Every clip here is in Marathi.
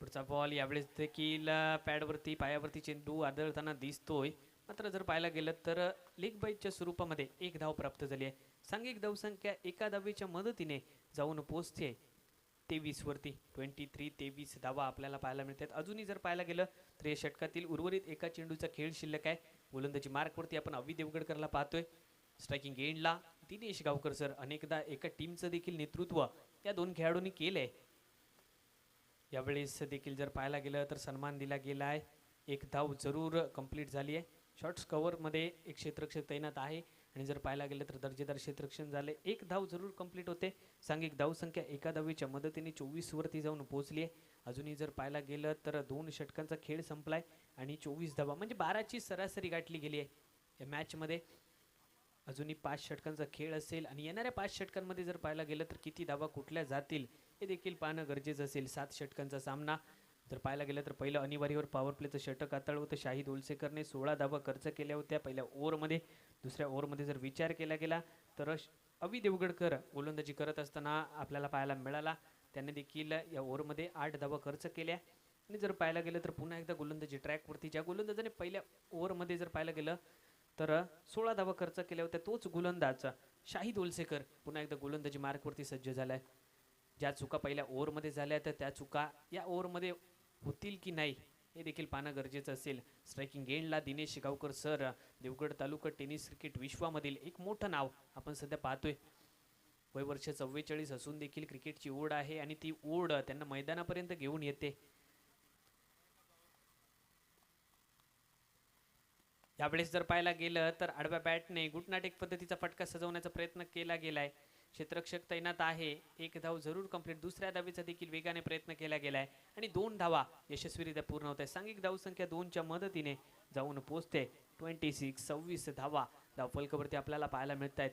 पुढचा बॉल यावेळेस देखील पॅडवरती पायावरती चेंडू आदळताना दिसतोय. मात्र जर पाहायला गेलं तर लीग बाईटच्या स्वरूपामध्ये एक धाव प्राप्त झाली आहे. सांघिक धावसंख्या एका धावेच्या मदतीने जाऊन पोहोचते 23 वरती. 23 धावा आपल्याला पाहायला मिळतात. अजूनही जर पाहायला गेलं तर या षटकातील उर्वरित एका चेंडूचा खेळ शिल्लक आहे. गोलंदाजी मार्कवरती आपण अवि देवगडकरला पाहतोय. स्ट्रायकिंग एंडला दिनेश गावकर सर. अनेकदा एका टीमचं देखील नेतृत्व या दोन खेळाडूंनी केलंय. यावेळेस देखील जर पाहायला गेलं तर सन्मान दिला गेला आहे. एक धाव जरूर कंप्लीट झाली आहे. शॉर्ट्स कव्हरमध्ये एक क्षेत्ररक्षक तैनात आहे आणि जर पाहायला गेलं तर दर्जेदार क्षेत्ररक्षण झाले. एक धाव जरूर कंप्लीट होते. सांघिक धावसंख्या एका धावेच्या मदतीने 24 वरती जाऊन पोहोचली आहे. अजूनही जर पाहायला गेलं तर 2 षटकांचा खेळ संपलाय आणि 24 धावा म्हणजे 12ची सरासरी गाठली गेली आहे या मॅचमध्ये. अजूनही 5 षटकांचा खेळ असेल आणि येणाऱ्या 5 षटकांमध्ये जर पाहायला गेलं तर किती धावा कुठल्या जातील हे देखील पाहणं गरजेचं असेल. 7 षटकांचा सामना. जर पाहायला गेलं तर पहिलं अनिवार्यवर पॉवर प्लेचं षटक हाताळलं होतं. शाहिद ओलसेकरने 16 धावा खर्च केल्या होत्या पहिल्या ओव्हरमध्ये. दुसऱ्या ओव्हरमध्ये जर विचार केला गेला तर अवि देवगडकर गोलंदाजी करत असताना आपल्याला पाहायला मिळाला. त्याने देखील या ओव्हरमध्ये 8 धावा खर्च केल्या. आणि जर पाहायला गेलं तर पुन्हा एकदा गोलंदाजी ट्रॅकवरती ज्या गोलंदाजाने पहिल्या ओव्हरमध्ये जर पाहायला गेलं तर 16 धावा खर्च केल्या होत्या तोच गोलंदाज शाहिद ओलसेकर पुन्हा एकदा गोलंदाजी मार्कवरती सज्ज झालाय. ज्या चुका पहिल्या ओव्हरमध्ये झाल्या तर त्या चुका या ओव्हरमध्ये होतील की नाही हे देखील पाहणं गरजेचं असेल. स्ट्रायकिंग एंडला दिनेश गावकर सर. देवगड तालुका टेनिस क्रिकेट विश्वामधील एक मोठं नाव आपण सध्या पाहतोय. वय वर्ष 44 असून देखील क्रिकेटची ओढ आहे आणि ती ओढ त्यांना मैदानापर्यंत घेऊन येते. यावेळेस जर पाहायला गेलं तर आडव्या बॅटने गुटनाटेक पद्धतीचा फटका सजवण्याचा प्रयत्न केला गेलाय. क्षेत्ररक्षक तैनात आहे. एक धाव जरूर कंप्लीट. दुसऱ्या धावेचा देखील वेगाने प्रयत्न केला गेलाय आणि 2 धावा यशस्वीरित्या पूर्ण होत आहे. सांघिक धावसंख्या 2च्या मदतीने जाऊन पोहोचते 26 धावा धावफलकावरती आपल्याला पाहायला मिळत आहेत.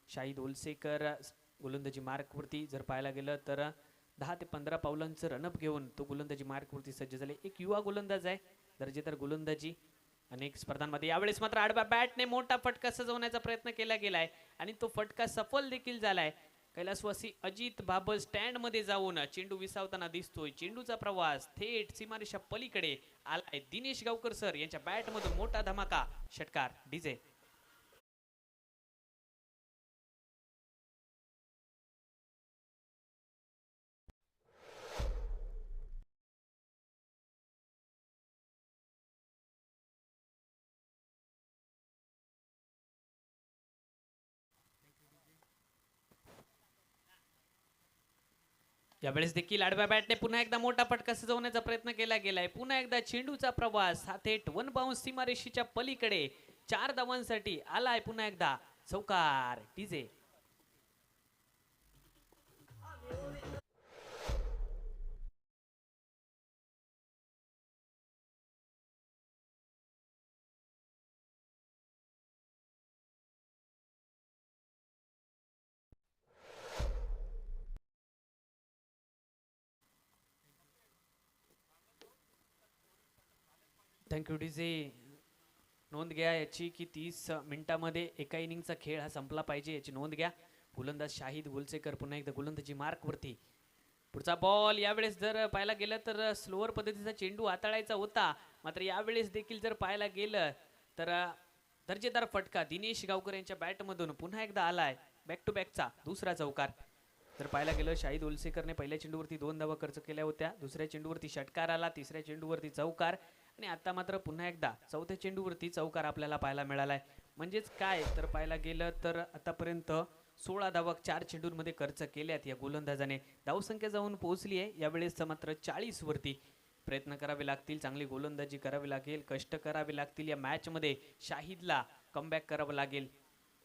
शाहिद ओलसेकर गोलंदाजी मार्कवरती जर पाहायला गेलं तर 10 ते 15 पावलांचं रनअप घेऊन तो गोलंदाजी मार्कवरती सज्ज झाले. एक युवा गोलंदाज आहे. दर्जेदार गोलंदाजी अनेक स्पर्धांमध्ये. यावेळेस मात्र आडव्या बॅटने मोठा फटका सजवण्याचा प्रयत्न केला गेलाय आणि तो फटका सफल देखील झालाय. कैलासवासी अजित बाबर स्टँड मध्ये जाऊन चेंडू विसावताना दिसतोय. चेंडूचा प्रवास थेट सीमारेषा पलीकडे आलाय. दिनेश गावकर सर यांच्या बॅट मधून मोठा धमाका. षटकार डीजे. यावेळेस देखील आडव्या बॅटने पुन्हा एकदा मोठा फटका सजवण्याचा प्रयत्न केला गेलाय. पुन्हा एकदा चेंडूचा प्रवास हा थेट 1 बाउन्स सीमारेषेच्या पलीकडे 4 धावांसाठी आलाय. पुन्हा एकदा चौकार डीजे. Thank you DJ. नोंद घ्या याची की 30 मिनिटांमध्ये एका इनिंगचा खेळ हा संपला पाहिजे याची नोंद घ्या. गोलंदाज शाहिद गोलसेकर पुन्हा एकदा गोलंदाजी मार्कवरती. पुढचा बॉल यावेळेस जर पाहायला गेलं तर स्लोअर पद्धतीचा चेंडू हाताळायचा होता. मात्र यावेळेस देखील जर पाहायला गेलं तर दर्जेदार फटका दिनेश गावकर यांच्या बॅटमधून पुन्हा एकदा आलाय. बॅक टू बॅकचा दुसरा चौकार. जर पाहायला गेलं शाहिद ओलसेकरने पहिल्या चेंडूवरती 2 धावा खर्च केल्या होत्या. दुसऱ्या चेंडूवरती षटकार आला. तिसऱ्या चेंडूवरती चौकार आणि आता मात्र पुन्हा एकदा चौथ्या चेंडूवरती चौकार आपल्याला पाहायला मिळालाय. म्हणजेच काय तर पाहायला गेलं तर आतापर्यंत 16 धावा 4 चेंडूंमध्ये खर्च केल्यात या गोलंदाजाने. धावसंख्या जाऊन पोहोचली आहे. यावेळेस मात्र 40 वरती. प्रयत्न करावे लागतील. चांगली गोलंदाजी करावी लागेल. कष्ट करावे लागतील. या मॅचमध्ये शाहिदला कमबॅक करावं लागेल.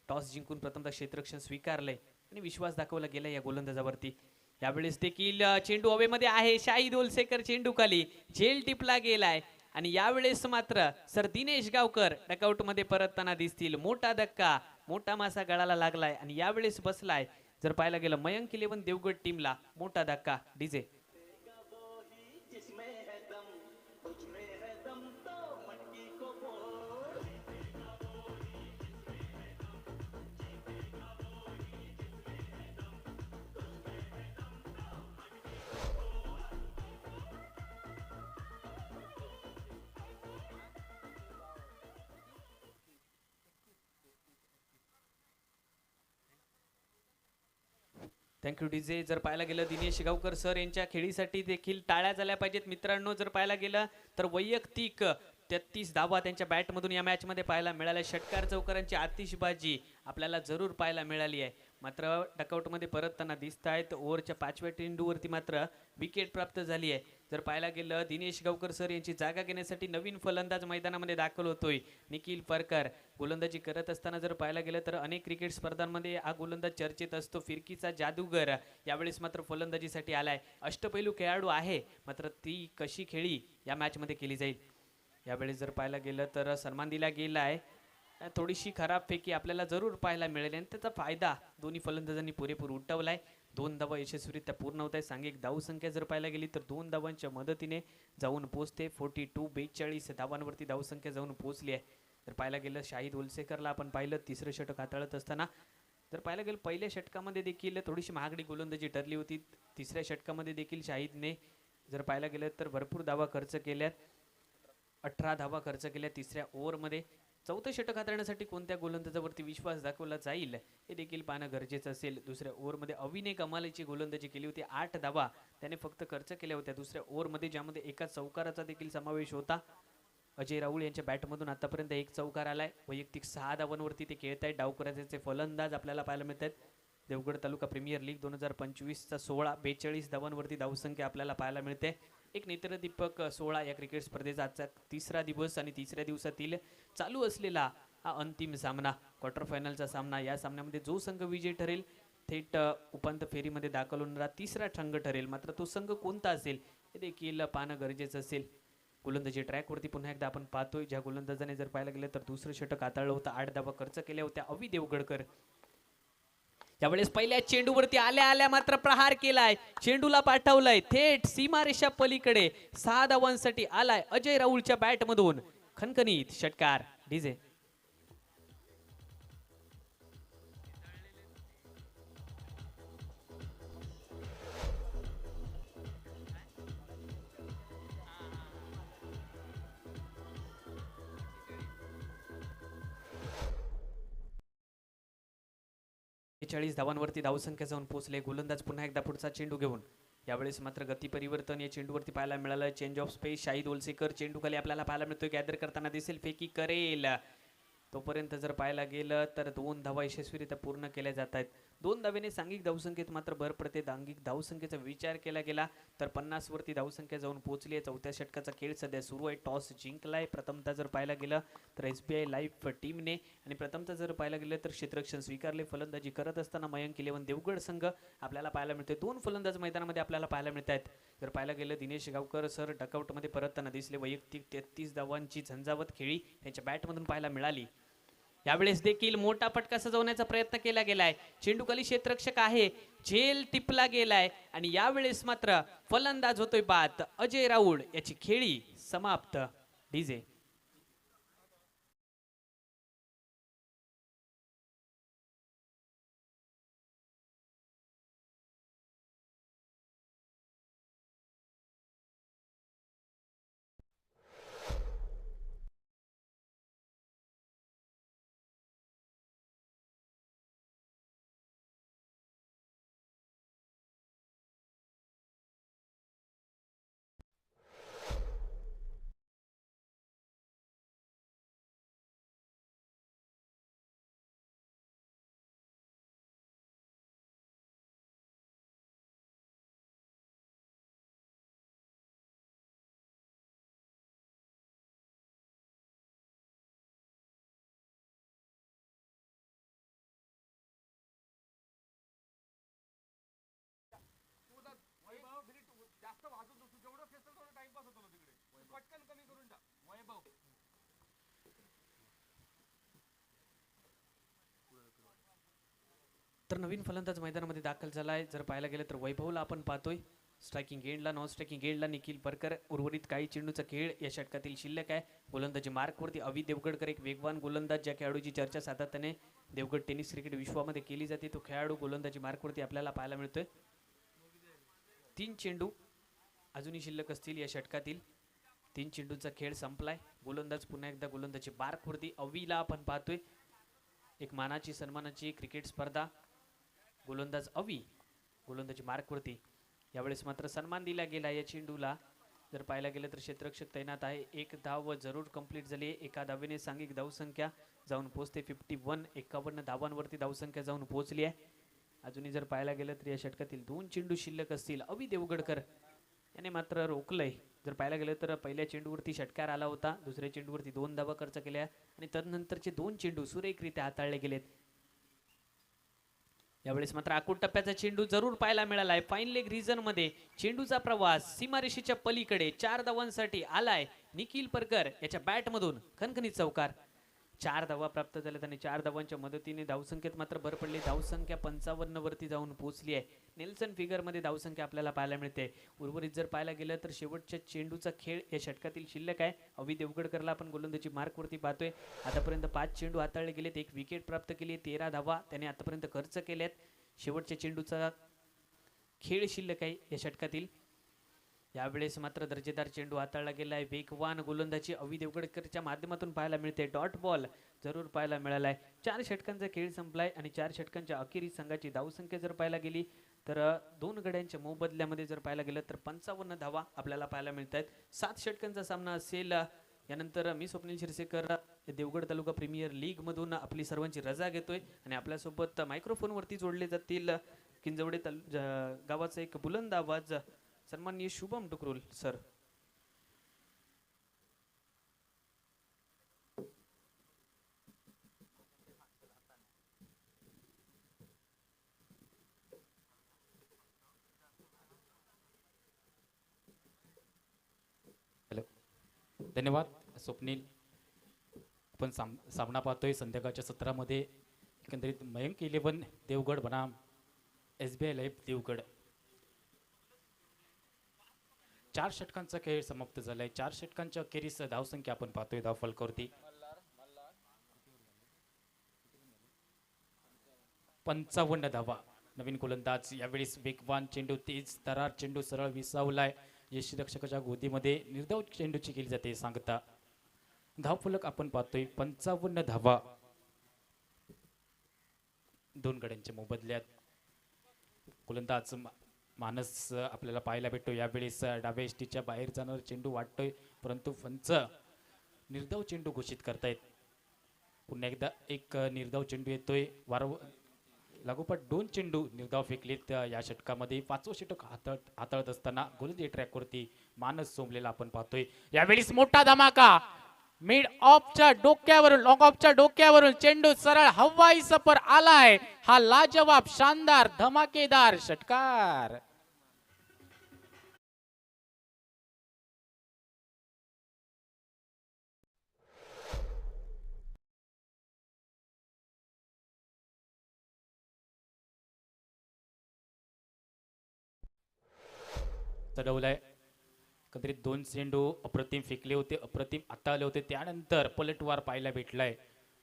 टॉस जिंकून प्रथमतः क्षेत्ररक्षण स्वीकारलंय आणि विश्वास दाखवला गेला या गोलंदाजावरती. यावेळेस देखील चेंडू हवेमध्ये आहे. शाहिद ओलसेकर चेंडू खाली झेल टिपला गेलाय आणि यावेळेस मात्र सर दिनेश गावकर डकआउट मध्ये परतताना दिसतील. मोठा धक्का मोठा मासा गळाला लागलाय आणि यावेळेस बसलाय. जर पाहायला गेलं मयंक 11 देवगड टीमला मोठा धक्का डीजे. Thank you DJ. जर पाहायला गेलं दिनेश गावकर सर यांच्या खेळीसाठी देखील टाळ्या झाल्या पाहिजेत मित्रांनो. जर पाहायला गेलं तर वैयक्तिक 33 धावा त्यांच्या बॅटमधून या मॅचमध्ये पाहायला मिळाल्या. षटकार चौकारांची आतिषबाजी आपल्याला जरूर पाहायला मिळाली आहे. मात्र डकआउटमध्ये परतताना दिसत आहेत. ओव्हरच्या 5व्या चेंडूवरती मात्र विकेट प्राप्त झाली आहे. जर पाहायला गेलं दिनेश गावकर सर यांची जागा घेण्यासाठी नवीन फलंदाज मैदानामध्ये दाखल होतोय निखिल परकर. गोलंदाजी करत असताना जर पाहायला गेलं तर अनेक क्रिकेट स्पर्धांमध्ये हा गोलंदाज चर्चेत असतो. फिरकीचा जादूगर यावेळेस मात्र फलंदाजीसाठी आलाय. अष्टपैलू खेळाडू आहे, मात्र ती कशी खेळी या मॅचमध्ये केली जाईल. यावेळेस जर पाहायला गेलं तर सन्मान दिला गेला आहे. थोडीशी खराब फेकी आपल्याला जरूर पाहायला मिळेल आणि त्याचा फायदा दोन्ही फलंदाजांनी पुरेपूर उठवलाय. 2 धावा यशस्वीरित्या पूर्ण होत आहे. सांघिक धावसंख्या जर पाहायला गेली तर 2 धावांच्या मदतीने जाऊन पोहोचते. 42 धावांवरती धावसंख्या जाऊन पोहोचली आहे. जर पाहायला गेलं शाहिद उलसेकरला आपण पाहिलं तिसरं षटक हाताळत असताना. जर पाहायला गेलं पहिल्या षटकामध्ये देखील थोडीशी महागडी गोलंदाजी ठरली होती. तिसऱ्या षटकामध्ये देखील शाहिदने जर पाहायला गेलं तर भरपूर धावा खर्च केल्यात. 18 धावा खर्च केल्या तिसऱ्या ओव्हरमध्ये. चौथं षटक हाताळण्यासाठी कोणत्या गोलंदाजावरती विश्वास दाखवला जाईल हे देखील पाहणं गरजेचं असेल. दुसऱ्या ओव्हरमध्ये अविने कमालीची गोलंदाजी केली होती. 8 धावा त्याने फक्त खर्च केल्या होत्या दुसऱ्या ओव्हरमध्ये, ज्यामध्ये एका चौकाराचा देखील समावेश होता. अजय राऊळ यांच्या बॅटमधून आतापर्यंत एक चौकार आलाय. वैयक्तिक 6 धावांवरती ते खेळत आहेत. डावखुराचे फलंदाज आपल्याला पाहायला मिळत आहेत. देवगड तालुका प्रीमियर लीग 2025चा 16 42 धावांवरती धावसंख्या आपल्याला पाहायला मिळते. एक नेत्रदीपक 16 या क्रिकेट स्पर्धेचा आजचा तिसरा दिवस आणि तिसऱ्या दिवसातील चालू असलेला हा अंतिम सामना, क्वार्टर फायनलचा सामना. या सामन्यामध्ये जो संघ विजयी ठरेल थेट उपांत्य फेरीमध्ये दाखल होणारा तिसरा संघ ठरेल. मात्र तो संघ कोणता असेल हे देखील पाहणं गरजेचं असेल. गोलंदाजी ट्रॅकवरती पुन्हा एकदा आपण पाहतोय. ज्या गोलंदाजाने जर पाहायला गेलं तर दुसरं षटक हाताळलं होतं. 8 धावा खर्च केल्या होत्या अवि देवगडकर. यावेळेस पहिल्या चेंडूवरती आल्या आल्या मात्र प्रहार केलाय. चेंडूला पाठवलाय थेट सीमारेषा पलीकडे. 6 धावांसाठी आलाय अजय राऊळच्या बॅटमधून खणखणीत षटकार. डीजे. धावांवरती धावसंख्या जाऊन पोहोचले. गोलंदाज पुन्हा एकदा पुढचा चेंडू घेऊन. यावेळेस मात्र गती परिवर्तन या चेंडूवरती पाहायला मिळालं. चेंज ऑफ स्पेस शाहिद ओलसेकर चेंडू खाली आपल्याला पाहायला मिळतोय. गॅदर करताना दिसेल, फेकी करेल. तोपर्यंत जर पाहायला गेलं तर 2 धावा यशस्वीरित्या पूर्ण केल्या जात आहेत. 2 धावेने सांघिक धावसंख्येत मात्र भर पडते. सांघिक धावसंख्येचा विचार केला गेला तर 50 वरती धावसंख्या जाऊन पोहोचली आहे. चौथ्या षटकाचा खेळ सध्या सुरू आहे. टॉस जिंकलाय प्रथमतः जर पाहायला गेलं तर SBI लाईव्ह टीमने, आणि प्रथमतः जर पाहायला गेलं तर क्षेत्ररक्षण स्वीकारले. फलंदाजी करत असताना मयंक 11 देवगड संघ आपल्याला पाहायला मिळते. 2 फलंदाज मैदानामध्ये आपल्याला पाहायला मिळत आहेत. जर पाहायला गेलं दिनेश गावकर सर डकआउटमध्ये परतताना दिसले. वैयक्तिक 33 धावांची झंझावत खेळी त्यांच्या बॅटमधून पाहायला मिळाली. यावेळेस देखील मोठा फटका सजवण्याचा प्रयत्न केला गेलाय. चेंडू खाली क्षेत्ररक्षक आहे, झेल टिपला गेलाय आणि यावेळेस मात्र फलंदाज होतोय बाद. अजय राऊळ याची खेळी समाप्त. डीजे. तर नवीन फलंदाज मैदानामध्ये दाखल झालाय. जर पाहायला गेलं तर वैभवला आपण पाहतोय स्ट्रायकिंग एंडला. नॉन स्ट्रायकिंग एंडला निखिल परकर. उर्वरित काही चेंडूचा खेळ या षटकातील शिल्लक आहे. गोलंदाजी मार्कवरती अवि देवगडकर, एक वेगवान गोलंदाज ज्या खेळाडूची चर्चा सातत्याने देवगड टेनिस क्रिकेट विश्वामध्ये केली जाते. तो खेळाडू गोलंदाजी मार्कवरती आपल्याला पाहायला मिळतोय. 3 चेंडू अजूनही शिल्लक असतील या षटकातील. 3 चेंडूंचा खेळ संपलाय. गोलंदाज पुन्हा एकदा गोलंदाजी मार्कवरती. अविला आपण पाहतोय. एक मानाची सन्मानाची क्रिकेट स्पर्धा. गोलंदाज अवि गोलंदाजी मार्कवरती. यावेळेस मात्र सन्मान दिला गेला या चेंडूला. जर पाहायला गेलं तर क्षेत्ररक्षक तैनात आहे. एक धाव जरूर कंप्लीट झाली. एका धावेने सांघिक धावसंख्या जाऊन पोहोचते 51. 51 धावांवरती धावसंख्या जाऊन पोहोचली आहे. अजूनही जर पाहायला गेलं तर या षटकातील 2 चेंडू शिल्लक असतील. अवि देवगडकर याने मात्र रोखलंय. जर पाहायला गेलं तर पहिल्या चेंडूवरती षटकार आला होता, दुसऱ्या चेंडूवरती 2 धावा खर्च केल्या आणि तदनंतरचे 2 चेंडू सुरेखरित्या हाताळले गेलेत. यावेळेस मात्र आखूड टप्प्याचा चेंडू जरूर पाहायला मिळाला आहे. फाईन लेग रिजन मध्ये चेंडूचा प्रवास सीमारेषेच्या पलीकडे 4 धावांसाठी आलाय. निखिल परकर याच्या बॅट मधून खणखणीत चौकार. 4 धावा प्राप्त झाल्यात आणि 4 धावांच्या मदतीने धावसंख्येत मात्र भर पडली. धावसंख्या 55 वरती जाऊन पोहोचली आहे. नेल्सन फिगर मध्ये धावसंख्या आपल्याला पाहायला मिळते. उर्वरित जर पाहायला गेलं तर शेवटच्या चेंडूचा खेळ या षटकातील शिल्लक आहे. अवि देवगडकरला आपण गोलंदाजी मार्क वरती पाहतोय. आतापर्यंत 5 चेंडू हाताळले गेलेत, 1 विकेट प्राप्त केली, 13 धावा त्याने आतापर्यंत खर्च केल्यात. शेवटच्या चेंडूचा खेळ शिल्लक आहे या षटकातील. यावेळेस मात्र दर्जेदार चेंडू हाताळला गेला आहे. वेगवान गोलंदाजी अवि देवगडकरच्या माध्यमातून पाहायला मिळते. डॉट बॉल जरूर पाहायला मिळालाय. 4 षटकांचा खेळ संपलाय आणि 4 षटकांच्या अखेरीस संघाची धावसंख्या जर पाहायला गेली तर 2 गड्यांच्या मोबदल्यामध्ये जर पाहायला गेलं तर 55 धावा आपल्याला पाहायला मिळत आहेत. 7 षटकांचा सामना असेल. यानंतर मी स्वप्नील शिरसेकर देवगड तालुका प्रीमियर लीग मधून आपली सर्वांची रजा घेतोय आणि आपल्यासोबत मायक्रोफोन वरती जोडले जातील किंजवडे गावाचा एक बुलंद आवाज सन्माननीय शुभम टुकरुल सर. हॅलो, धन्यवाद स्वप्नील. आपण सामना पाहतोय संध्याकाळच्या सत्रामध्ये. एकंदरीत मयंक 11 देवगड बनाम SBI लाईफ देवगड. 4 षटकांचा खेळ समाप्त झालाय. 4 षटकांच्या अखेरीस धावसंख्या आपण पाहतोय धाव फलकावरती 55 धावा. नवीन गोलंदाज यावेळेस वेगवान चेंडू, तेज दरार चेंडू सरळ विसावलाय. यष्टीरक्षकाच्या गोदीमध्ये निर्धाव चेंडूची केली जाते सांगता. धावफलक आपण पाहतोय 55 धावा 2 गड्यांच्या मोबदल्यात. गोलंदाज मानस आपल्याला पाहायला भेटतो. यावेळेस डाव्या यष्टीच्या बाहेर जाणार चेंडू वाटतोय, परंतु पंच निर्धाव चेंडू घोषित करतायत. पुन्हा एकदा एक निर्धाव चेंडू येतोय. लागोपाठ 2 चेंडू निर्धाव फेकलेत या षटकामध्ये. 5वं षटक हाताळत असताना गोलंदाजी ट्रॅकवरती मानस सोमलेला आपण पाहतोय. यावेळेस मोठा धमाका मिड ऑफच्या डोक्यावरून, लॉंग ऑफच्या डोक्यावरून चेंडू सरळ हवाई सफर आलाय. हा लाजवाब शानदार धमाकेदार षटकार. चढवलाय. एकंदरीत 2 चेंडू अप्रतिम फेकले होते, अप्रतिम हाताळले होते. त्यानंतर पलटवार पाहायला भेटलाय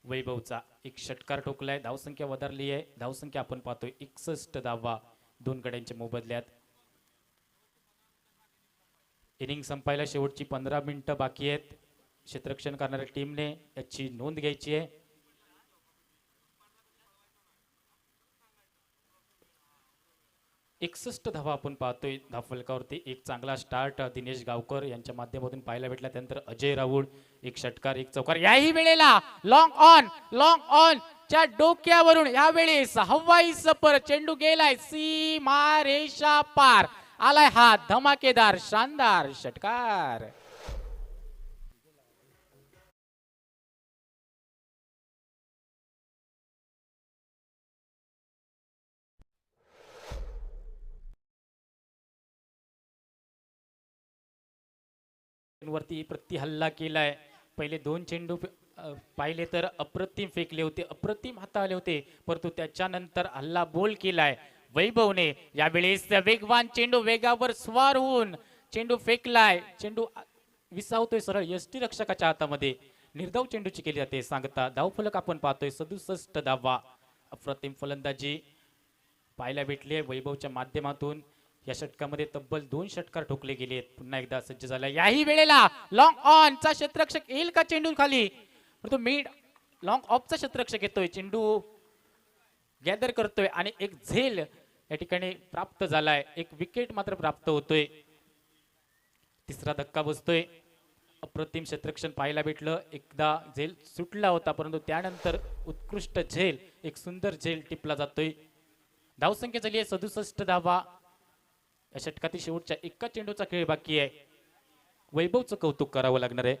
वैभवचा. एक षटकार ठोकलाय. धावसंख्या वधारली आहे. धावसंख्या आपण पाहतोय 61 धावा 2 गड्यांच्या मोबदल्यात. इनिंग संपायला शेवटची 15 मिनिटं बाकी आहेत. क्षेत्ररक्षण करणाऱ्या टीमने याची नोंद घ्यायची आहे. एकसष्ट धावा आपण पाहतोय धावफलकावरती. एक चांगला स्टार्ट दिनेश गावकर यांच्या माध्यमातून पाहायला भेटला. त्यानंतर अजय राऊळ एक षटकार एक चौकार. याही वेळेला लॉंग ऑन च्या डोक्यावरून यावेळेस हवाई सफर चेंडू गेलाय सीमा रेषा पार. आलाय हा धमाकेदार शानदार षटकार. वरती प्रति हल्ला केलाय. पहिले 2 चेंडू पाहिले तर अप्रतिम फेकले होते, अप्रतिम हाताळले होते, परंतु त्याच्यानंतर हल्ला बोल केलाय वैभवने. यावेळेस वेगवान चेंडू वेगावर स्वार होऊन चेंडू फेकलाय. चेंडू विसावतोय सरळ यष्टीरक्षकाच्या हातामध्ये. निर्धाव चेंडूची केली जाते सांगता. धावफलक आपण पाहतोय 67 धावा. अप्रतिम फलंदाजी पाहायला भेटली आहे वैभवच्या माध्यमातून. या षटकामध्ये तब्बल 2 षटकार ठोकले गेले. पुन्हा एकदा सज्ज झाला. याही वेळेला लॉंग ऑन चा क्षेत्ररक्षक येईल का चेंडू खाली, परंतु मिड लॉंग ऑफ चा क्षेत्ररक्षक येतोय. चेंडू गॅदर करतोय आणि एक झेल या ठिकाणी प्राप्त झालाय, एक विकेट मात्र प्राप्त होतोय. तिसरा धक्का बसतोय. अप्रतिम क्षेत्ररक्षण पाहायला भेटलं. एकदा झेल सुटला होता परंतु त्यानंतर उत्कृष्ट झेल, एक सुंदर झेल टिपला जातोय. धावसंख्या झाली आहे 67 धावा. या षटकातील शेवटच्या एका चेंडूचा खेळ बाकी आहे. वैभवचं कौतुक करावं लागणार आहे.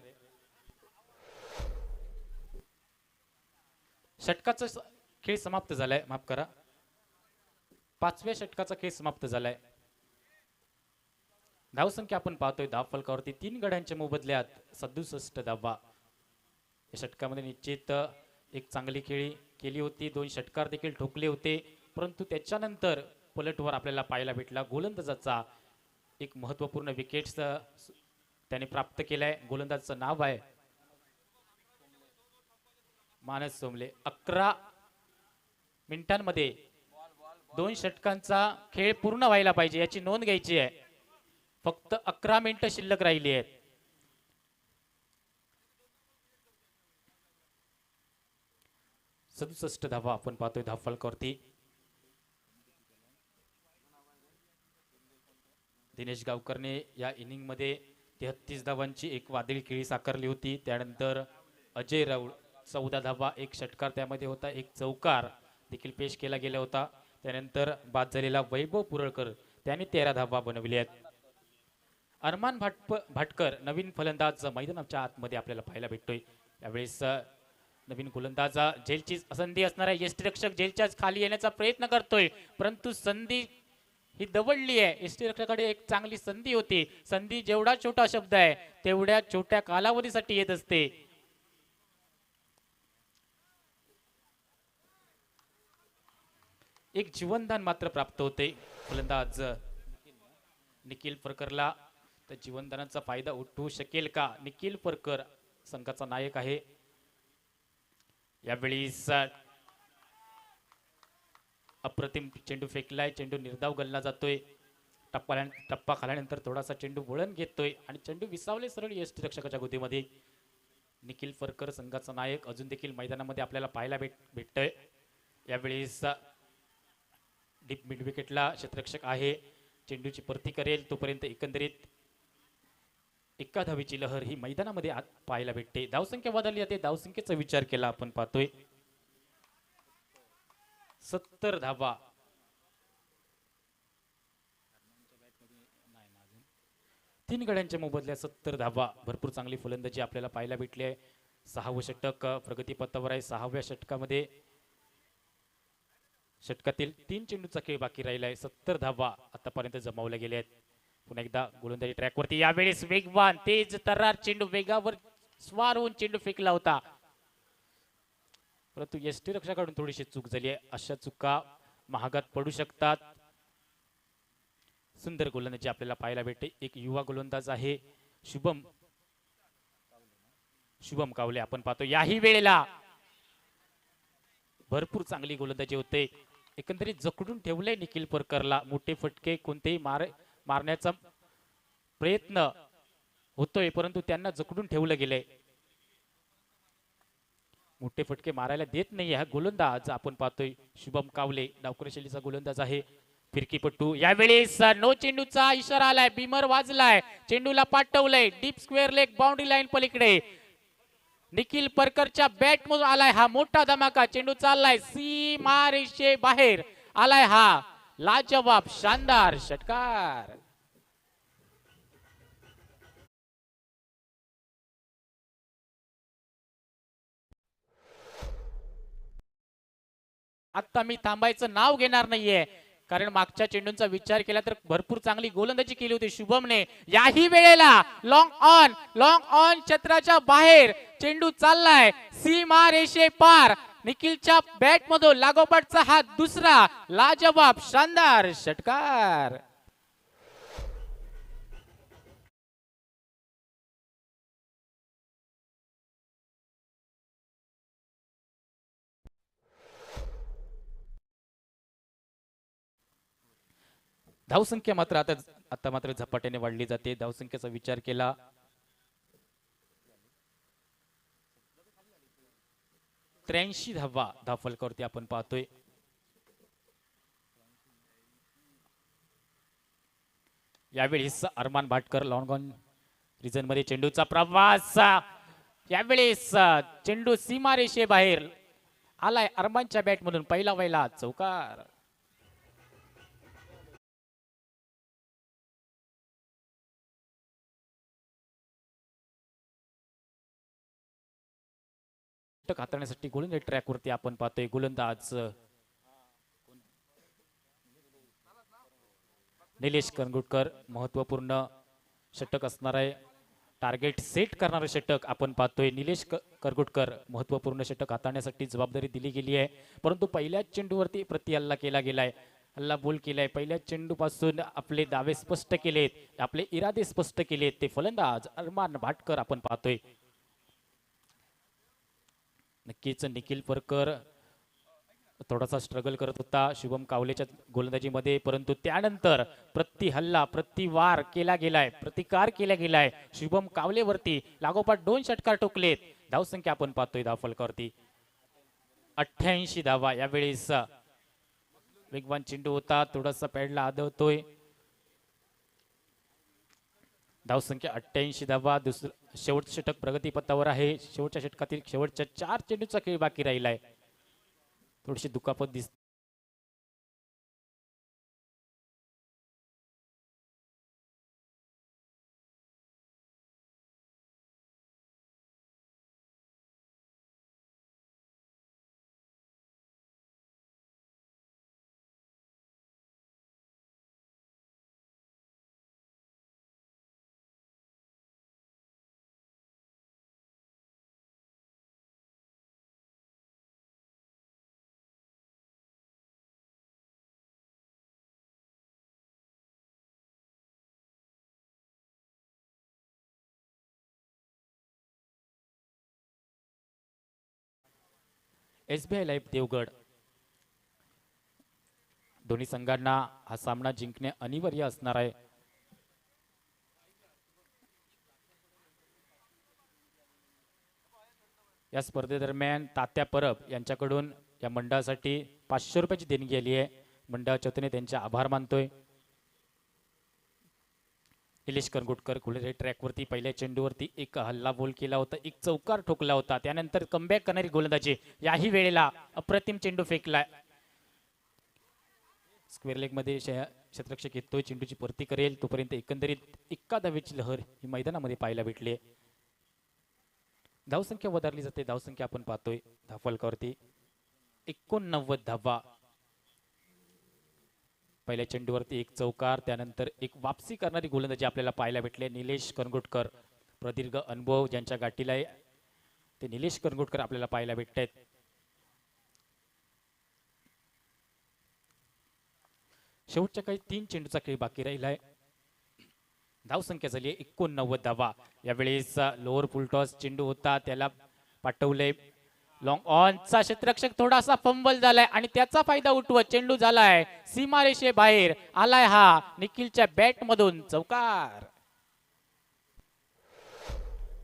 षटकाचा खेळ समाप्त झालाय, माफ करा, 5व्या षटकाचा खेळ समाप्त झालाय. धावसंख्या आपण पाहतोय धाव फलकावरती 3 गड्यांच्या मोबदल्यात 67 धावा. या षटकामध्ये निश्चित एक चांगली खेळी केली होती. 2 षटकार देखील ठोकले होते परंतु त्याच्यानंतर पलटवार आपल्याला पाहायला भेटला. गोलंदाजाचा एक महत्वपूर्ण विकेट त्याने प्राप्त केलाय. गोलंदाजाचं नाव आहे मानस सोमले. 11 मिनिटांमध्ये 2 षटकांचा खेळ पूर्ण व्हायला पाहिजे याची नोंद घ्यायची आहे. फक्त 11 मिनिटं शिल्लक राहिली आहेत. सदुसष्ट धावा आपण पाहतोय धाव फलकावरती. दिनेश गावकरने या इनिंग मध्ये 33 धावांची एक वादळी खेळी साकारली होती. त्यानंतर अजय राऊळ 14 धावा, एक षटकार त्यामध्ये होता, एक चौकार देखील पेश केला गेला होता. त्यानंतर बाद झालेला वैभव पुरळकर त्याने 13 धावा बनवल्या आहेत. अरमान भाटकर नवीन फलंदाज मैदानाच्या आतमध्ये आपल्याला पाहायला भेटतोय. यावेळेस नवीन गोलंदाज झेलची संधी असणार आहे. यष्टीरक्षक झेलच्या खाली येण्याचा प्रयत्न करतोय परंतु संधी ही दवडली आहे. यष्टीरक्षकाकडे एक चांगली संधी होती. संधी जेवढा छोटा शब्द आहे तेवढ्या छोट्या कालावधीसाठी येत असते. एक जीवनदान मात्र प्राप्त होते फलंदाज निखिल फरकरला. तर जीवनदानाचा फायदा उठवू शकेल का? निखिल फरकर संघाचा नायक आहे. यावेळी अप्रतिम चेंडू फेकलाय. चेंडू निर्धाव गल्ला जातोय. टप्पा खाल्यानंतर थोडासा चेंडू वळण घेतोय आणि चेंडू विसावले सरळ यष्टीरक्षकाच्या गोदीमध्ये. निखिल फरकर संघाचा नायक अजून देखील मैदानामध्ये आपल्याला पाहायला भेटतोय. यावेळी डीप मिड विकेटला क्षेत्ररक्षक आहे. चेंडूची परती करेल तोपर्यंत एकंदरीत एका धावेची लहर ही मैदानामध्ये आत पाहायला भेटते. धावसंख्या बदलली जाते. धावसंख्येचा विचार केला आपण पाहतोय 70 धावा. तीन गड्यांच्या मोबदल्यात 70 धावा. भरपूर चांगली फलंदाजी आपल्याला पाहायला भेटली आहे. 6वं षटक प्रगतीपथावर आहे. 6व्या षटकामध्ये षटकातील 3 चेंडूचा खेळ बाकी राहिला आहे. 70 धावा आतापर्यंत जमावल्या गेल्या आहेत. पुन्हा एकदा गोलंदाजी ट्रॅकवरती. यावेळेस वेगवान तेज तर्रार चेंडू वेगावर स्वार होऊन चेंडू फेकला होता परंतु यष्टीरक्षकाकडून थोडीशी चूक झाली आहे. अशा चुका महागात पडू शकतात. सुंदर गोलंदाजी आपल्याला पाहायला भेटते. एक युवा गोलंदाज आहे शुभम कावले आपण पाहतो. याही वेळेला भरपूर चांगली गोलंदाजी होते. एकंदरीत जखडून ठेवलंय निखिल फरकरला. मोठे फटके कोणतेही मारण्याचा प्रयत्न होतोय परंतु त्यांना जखडून ठेवलं गेलंय. मोठे फटके मारायला देत नाही हा गोलंदाज आपण पाहतोय शुभम कावले. डावखुरी शैलीचा गोलंदाज आहे. फिरकीपट्टू. यावेळेस नो चेंडूचा इशारा आलाय. बिमर वाजलाय. चेंडूला पाठवलंय deep square leg boundary line पलीकडे. निखिल फरकरच्या बॅट मधून आलाय हा मोठा धमाका. चेंडू चाललाय सीमारेषे बाहेर आलाय हा लाजवाब शानदार षटकार. आता मी थांबायचं नाव घेणार नाहीये कारण मागच्या चेंडूंचा विचार केला तर भरपूर चांगली गोलंदाजी केली होती शुभमने. याही वेळेला लॉंग ऑन क्षेत्राच्या बाहेर चेंडू चाललाय सीमा रेषे पार. निखिलच्या बॅट मधून लागोपाठचा हा दुसरा लाजवाब शानदार षटकार. धावसंख्या मात्र आता मात्र झपाट्याने वाढली जाते. धावसंख्येचा विचार केला 83 धावा धावफलकावरती आपण पाहतोय. यावेळेस अरमान भाटकर लॉंग ऑन रिजन मध्ये चेंडूचा प्रवास यावेळेस चेंडू सीमारेषे बाहेर आलाय अरमानच्या बॅट मधून पहिला चौकार. षटक हाताळण्यासाठी गोलंदाज ट्रॅक वरती आपण पाहतोय गोलंदाज निलेश करंगुटकर. महत्वपूर्ण षटक असणार आहे, टार्गेट सेट करणारे षटक आपण पाहतोय. निलेश करगुटकर महत्वपूर्ण षटक हाताळण्यासाठी जबाबदारी दिली गेली आहे, परंतु पहिल्याच चेंडूवरती प्रति हल्ला केला गेलाय, हल्ला बोल केलाय. पहिल्या चेंडू पासून आपले दावे स्पष्ट केलेत, आपले इरादे स्पष्ट केलेत ते फलंदाज अरमान भाटकर आपण पाहतोय. नक्कीच निखिल परकर थोडासा स्ट्रगल करत होता शुभम कावलेच्या गोलंदाजीमध्ये, परंतु त्यानंतर प्रति हल्ला प्रति वार केला गेलाय, प्रतिकार केला गेलाय. शुभम कावलेवरती लागोपाठ 2 षटकार ठोकलेत. धावसंख्या आपण पाहतोय धावफलकावरती 88 धावा. यावेळेस वेगवान चेंडू होता, थोडासा पॅडला आदळतोय. धावसंख्या 88 धावा. दुसरं शेवटचं षटक प्रगतीपथावर आहे. शेवटच्या षटकातील शेवटच्या 4 चेंडूचा खेळ बाकी राहिलाय. थोडीशी दुखापत दिसते. SBI लाईफ देवगड दोन्ही संघांना हा सामना जिंकणे अनिवार्य असणार आहे. या स्पर्धेदरम्यान तात्या परब यांच्याकडून या मंडळासाठी 500 रुपयाची देणगी आली आहे. मंडळाच्या वतीने त्यांचे आभार मानतोय. निलेश करंगुटकर गोलंदाजी ट्रॅकवरती पहिल्या चेंडूवरती एक हल्ला बोल केला होता, एक चौकार ठोकला होता. त्यानंतर कमबॅक करणारी गोलंदाजी, याही वेळेला अप्रतिम चेंडू फेकलाय. स्क्वेअर लेग मध्ये क्षेत्ररक्षक येतोय, चेंडूची परती करेल तोपर्यंत एकंदरीत 1 धावेची लहर ही मैदानामध्ये पाहायला भेटली. धावसंख्या वधारली जाते. धावसंख्या आपण पाहतोय धावफलकावरती 89 धावा. पहिल्या चेंडूवरती एक चौकार, त्यानंतर एक वापसी करणारी गोलंदाजी आपल्याला पाहायला भेटले. निलेश करंगुटकर प्रदीर्घ अनुभव ज्यांच्या गाठीला आहे ते निलेश करंगुटकर आपल्याला पाहायला भेटत आहेत. शेवटच्या काही 3 चेंडूचा खेळ बाकी राहिलाय. धावसंख्या झाली 89 धावा. यावेळेस लोअर फुलटॉस चेंडू होता, त्याला पाठवले लॉंग ऑनचा क्षेत्ररक्षक थोडासा फंबल झालाय आणि त्याचा फायदा उठवत चेंडू झालाय सीमारेषे बाहेर आलाय. हा निखिलच्या बॅट मधून चौकार.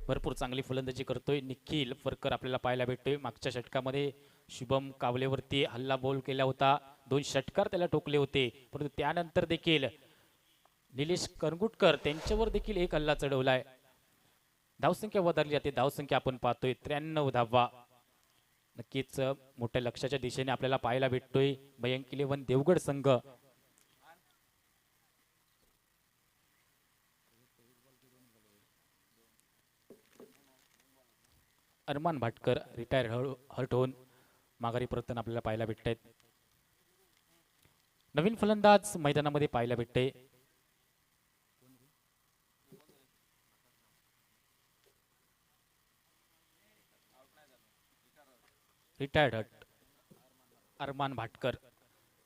भरपूर चांगली फलंदाजी करतोय निखिल परकर आपल्याला पाहायला भेटतोय. मागच्या षटकामध्ये शुभम कावलेवरती हल्ला बॉल केला होता, 2 षटकार त्याला ठोकले होते, परंतु त्यानंतर देखील निलेश करंगुटकर त्यांच्यावर देखील एक हल्ला चढवलाय. धावसंख्या वधारली जाते. धावसंख्या आपण पाहतोय 93 धावा. नक्कीच मोठ्या लक्ष्याच्या दिशेने आपल्याला पाहायला भेटतोय मयंक 11 देवगड संघ. अरमान भाटकर रिटायर हर्ट होऊन माघारी परतन आपल्याला पाहायला भेटत आहेत. नवीन फलंदाज मैदानामध्ये पाहायला भेटते. रिटायर्ड हट अरमान भाटकर.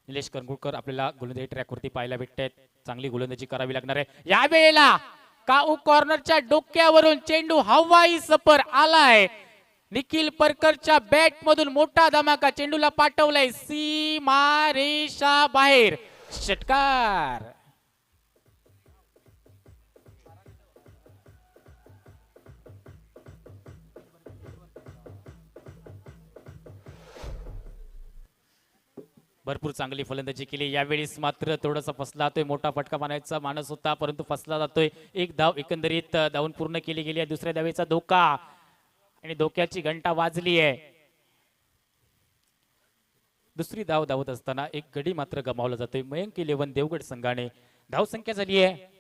निलेश करंगुटकर आपल्याला गोलंदाजी ट्रॅकवरती पाहायला भेटत आहेत. चांगली गोलंदाजी करावी लागणार आहे. या वेळेला काऊ कॉर्नरच्या डोक्यावरून चेंडू हवाई सफर आलाय. निखिल परकरच्या बॅट मधून मोठा धमाका, चेंडूला पाठवलाय सीमारेषा बाहेर. षटकार. भरपूर चांगली फलंदाजी केली यावेळेस मात्र थोडासा फसला जातोय मोठा फटका मारायचा मानस होता परंतु फसला जातोय एक धाव एकंदरीत धावून पूर्ण केली गेली आहे दुसऱ्या धावेचा धोका आणि धोक्याची घंटा वाजली आहे दुसरी धाव धावत असताना एक गडी मात्र गमावला जातोय मयंक 11 देवगड संघाने धाव संख्या झाली आहे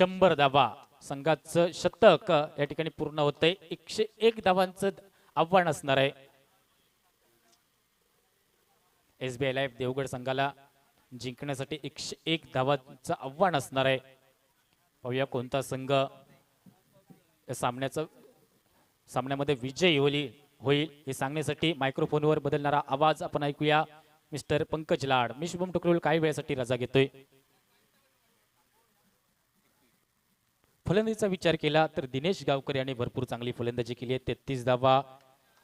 100 धावा संघाचं शतक या ठिकाणी पूर्ण होतंय 101 धावांचं आव्हान असणार आहे SBI लाईफ देवगड संघाला जिंकण्यासाठी 101 धावांचं आव्हान असणार आहे पाहूया कोणता संघ या सामन्यामध्ये विजयी होईल हे सांगण्यासाठी मायक्रोफोनवर बदलणारा आवाज आपण ऐकूया मिस्टर पंकज लाड मी शुभम टुकरुल काही वेळासाठी रजा घेतोय फलंदाजीचा विचार केला तर दिनेश गावकर यांनी भरपूर चांगली फलंदाजी केली आहे 33 धावा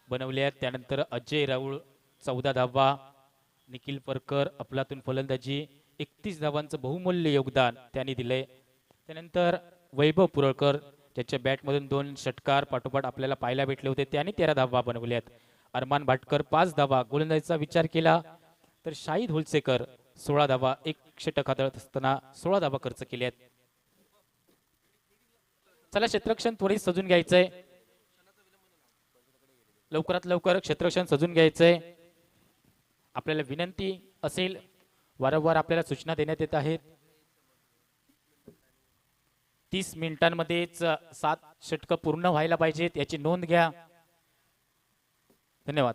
बनवल्या आहेत त्यानंतर अजय राऊळ 14 धावा निखिल परकर अफलातून फलंदाजी 31 धावांचं बहुमूल्य योगदान त्यांनी दिलंय त्यानंतर वैभव पुरळकर ज्याच्या बॅटमधून 2 षटकार पाठोपाठ आपल्याला पाहायला भेटले होते त्यांनी 13 धावा बनवल्यात अरमान भाटकर 5 धावा गोलंदाजीचा विचार केला तर शाहिद होलसेकर 16 धावा एक षटक हाताळत असताना 16 धावा खर्च केल्यात चला क्षेत्ररक्षण त्वरित सजून घ्यायचंय लवकरात लवकर क्षेत्ररक्षण सजून घ्यायचंय आपल्याला विनंती असेल वारंवार आपल्याला सूचना देण्यात येत आहेत 30 मिनिटांमध्येच 7 षटक पूर्ण व्हायला पाहिजेत याची नोंद घ्या धन्यवाद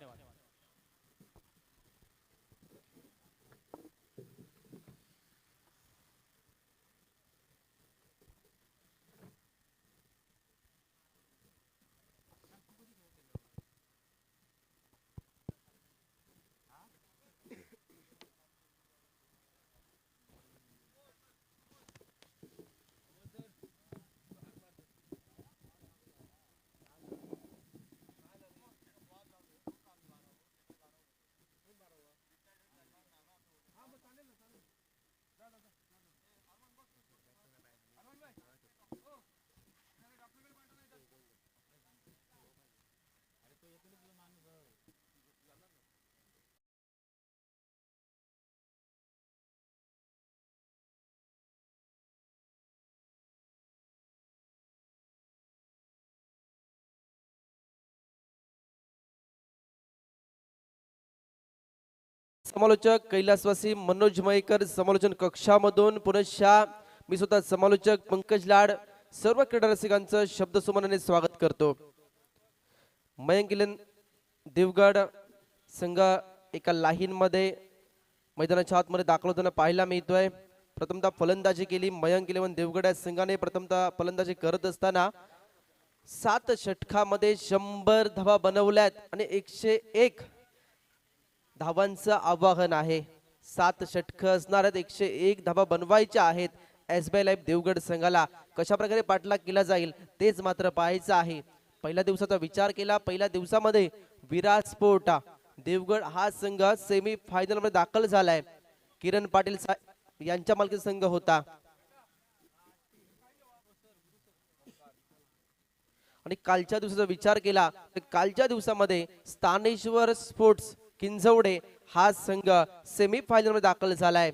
समालोचक कैलासवासी मनोज मयेकर समालोचन कक्षामधून पुनश्च मी स्वतः समालोचक पंकज लाड सर्व क्रीडा रसिकांचं शब्दसुमनाने स्वागत करतो मयंक 11 देवगड संघ एका लाईन मध्ये मैदानाच्या आतमध्ये दाखल होताना पाहायला मिळतोय प्रथमतः फलंदाजी केली मयंक 11 देवगड या संघाने प्रथमतः फलंदाजी करत असताना 7 षटकामध्ये 100 धावा बनवल्यात आणि 101 धावांचं आवाहन आहे 7 षटक असणार आहेत 101 धावा बनवायच्या आहेत SBI लाईफ देवगड संघाला कशा प्रकारे पाठलाग केला जाईल तेच मात्र पाहायचं आहे पहिल्या दिवसाचा विचार केला पहिल्या दिवसामध्ये विराट स्पोर्ट देवगड हा संघ सेमी फायनल मध्ये दाखल झालाय किरण पाटील यांच्या मालकी संघ होता आणि कालच्या दिवसाचा विचार केला तर कालच्या दिवसामध्ये स्थानेश्वर स्पोर्ट्स किंजवडे हा संघ सेमी फायनल मध्ये दाखल झालाय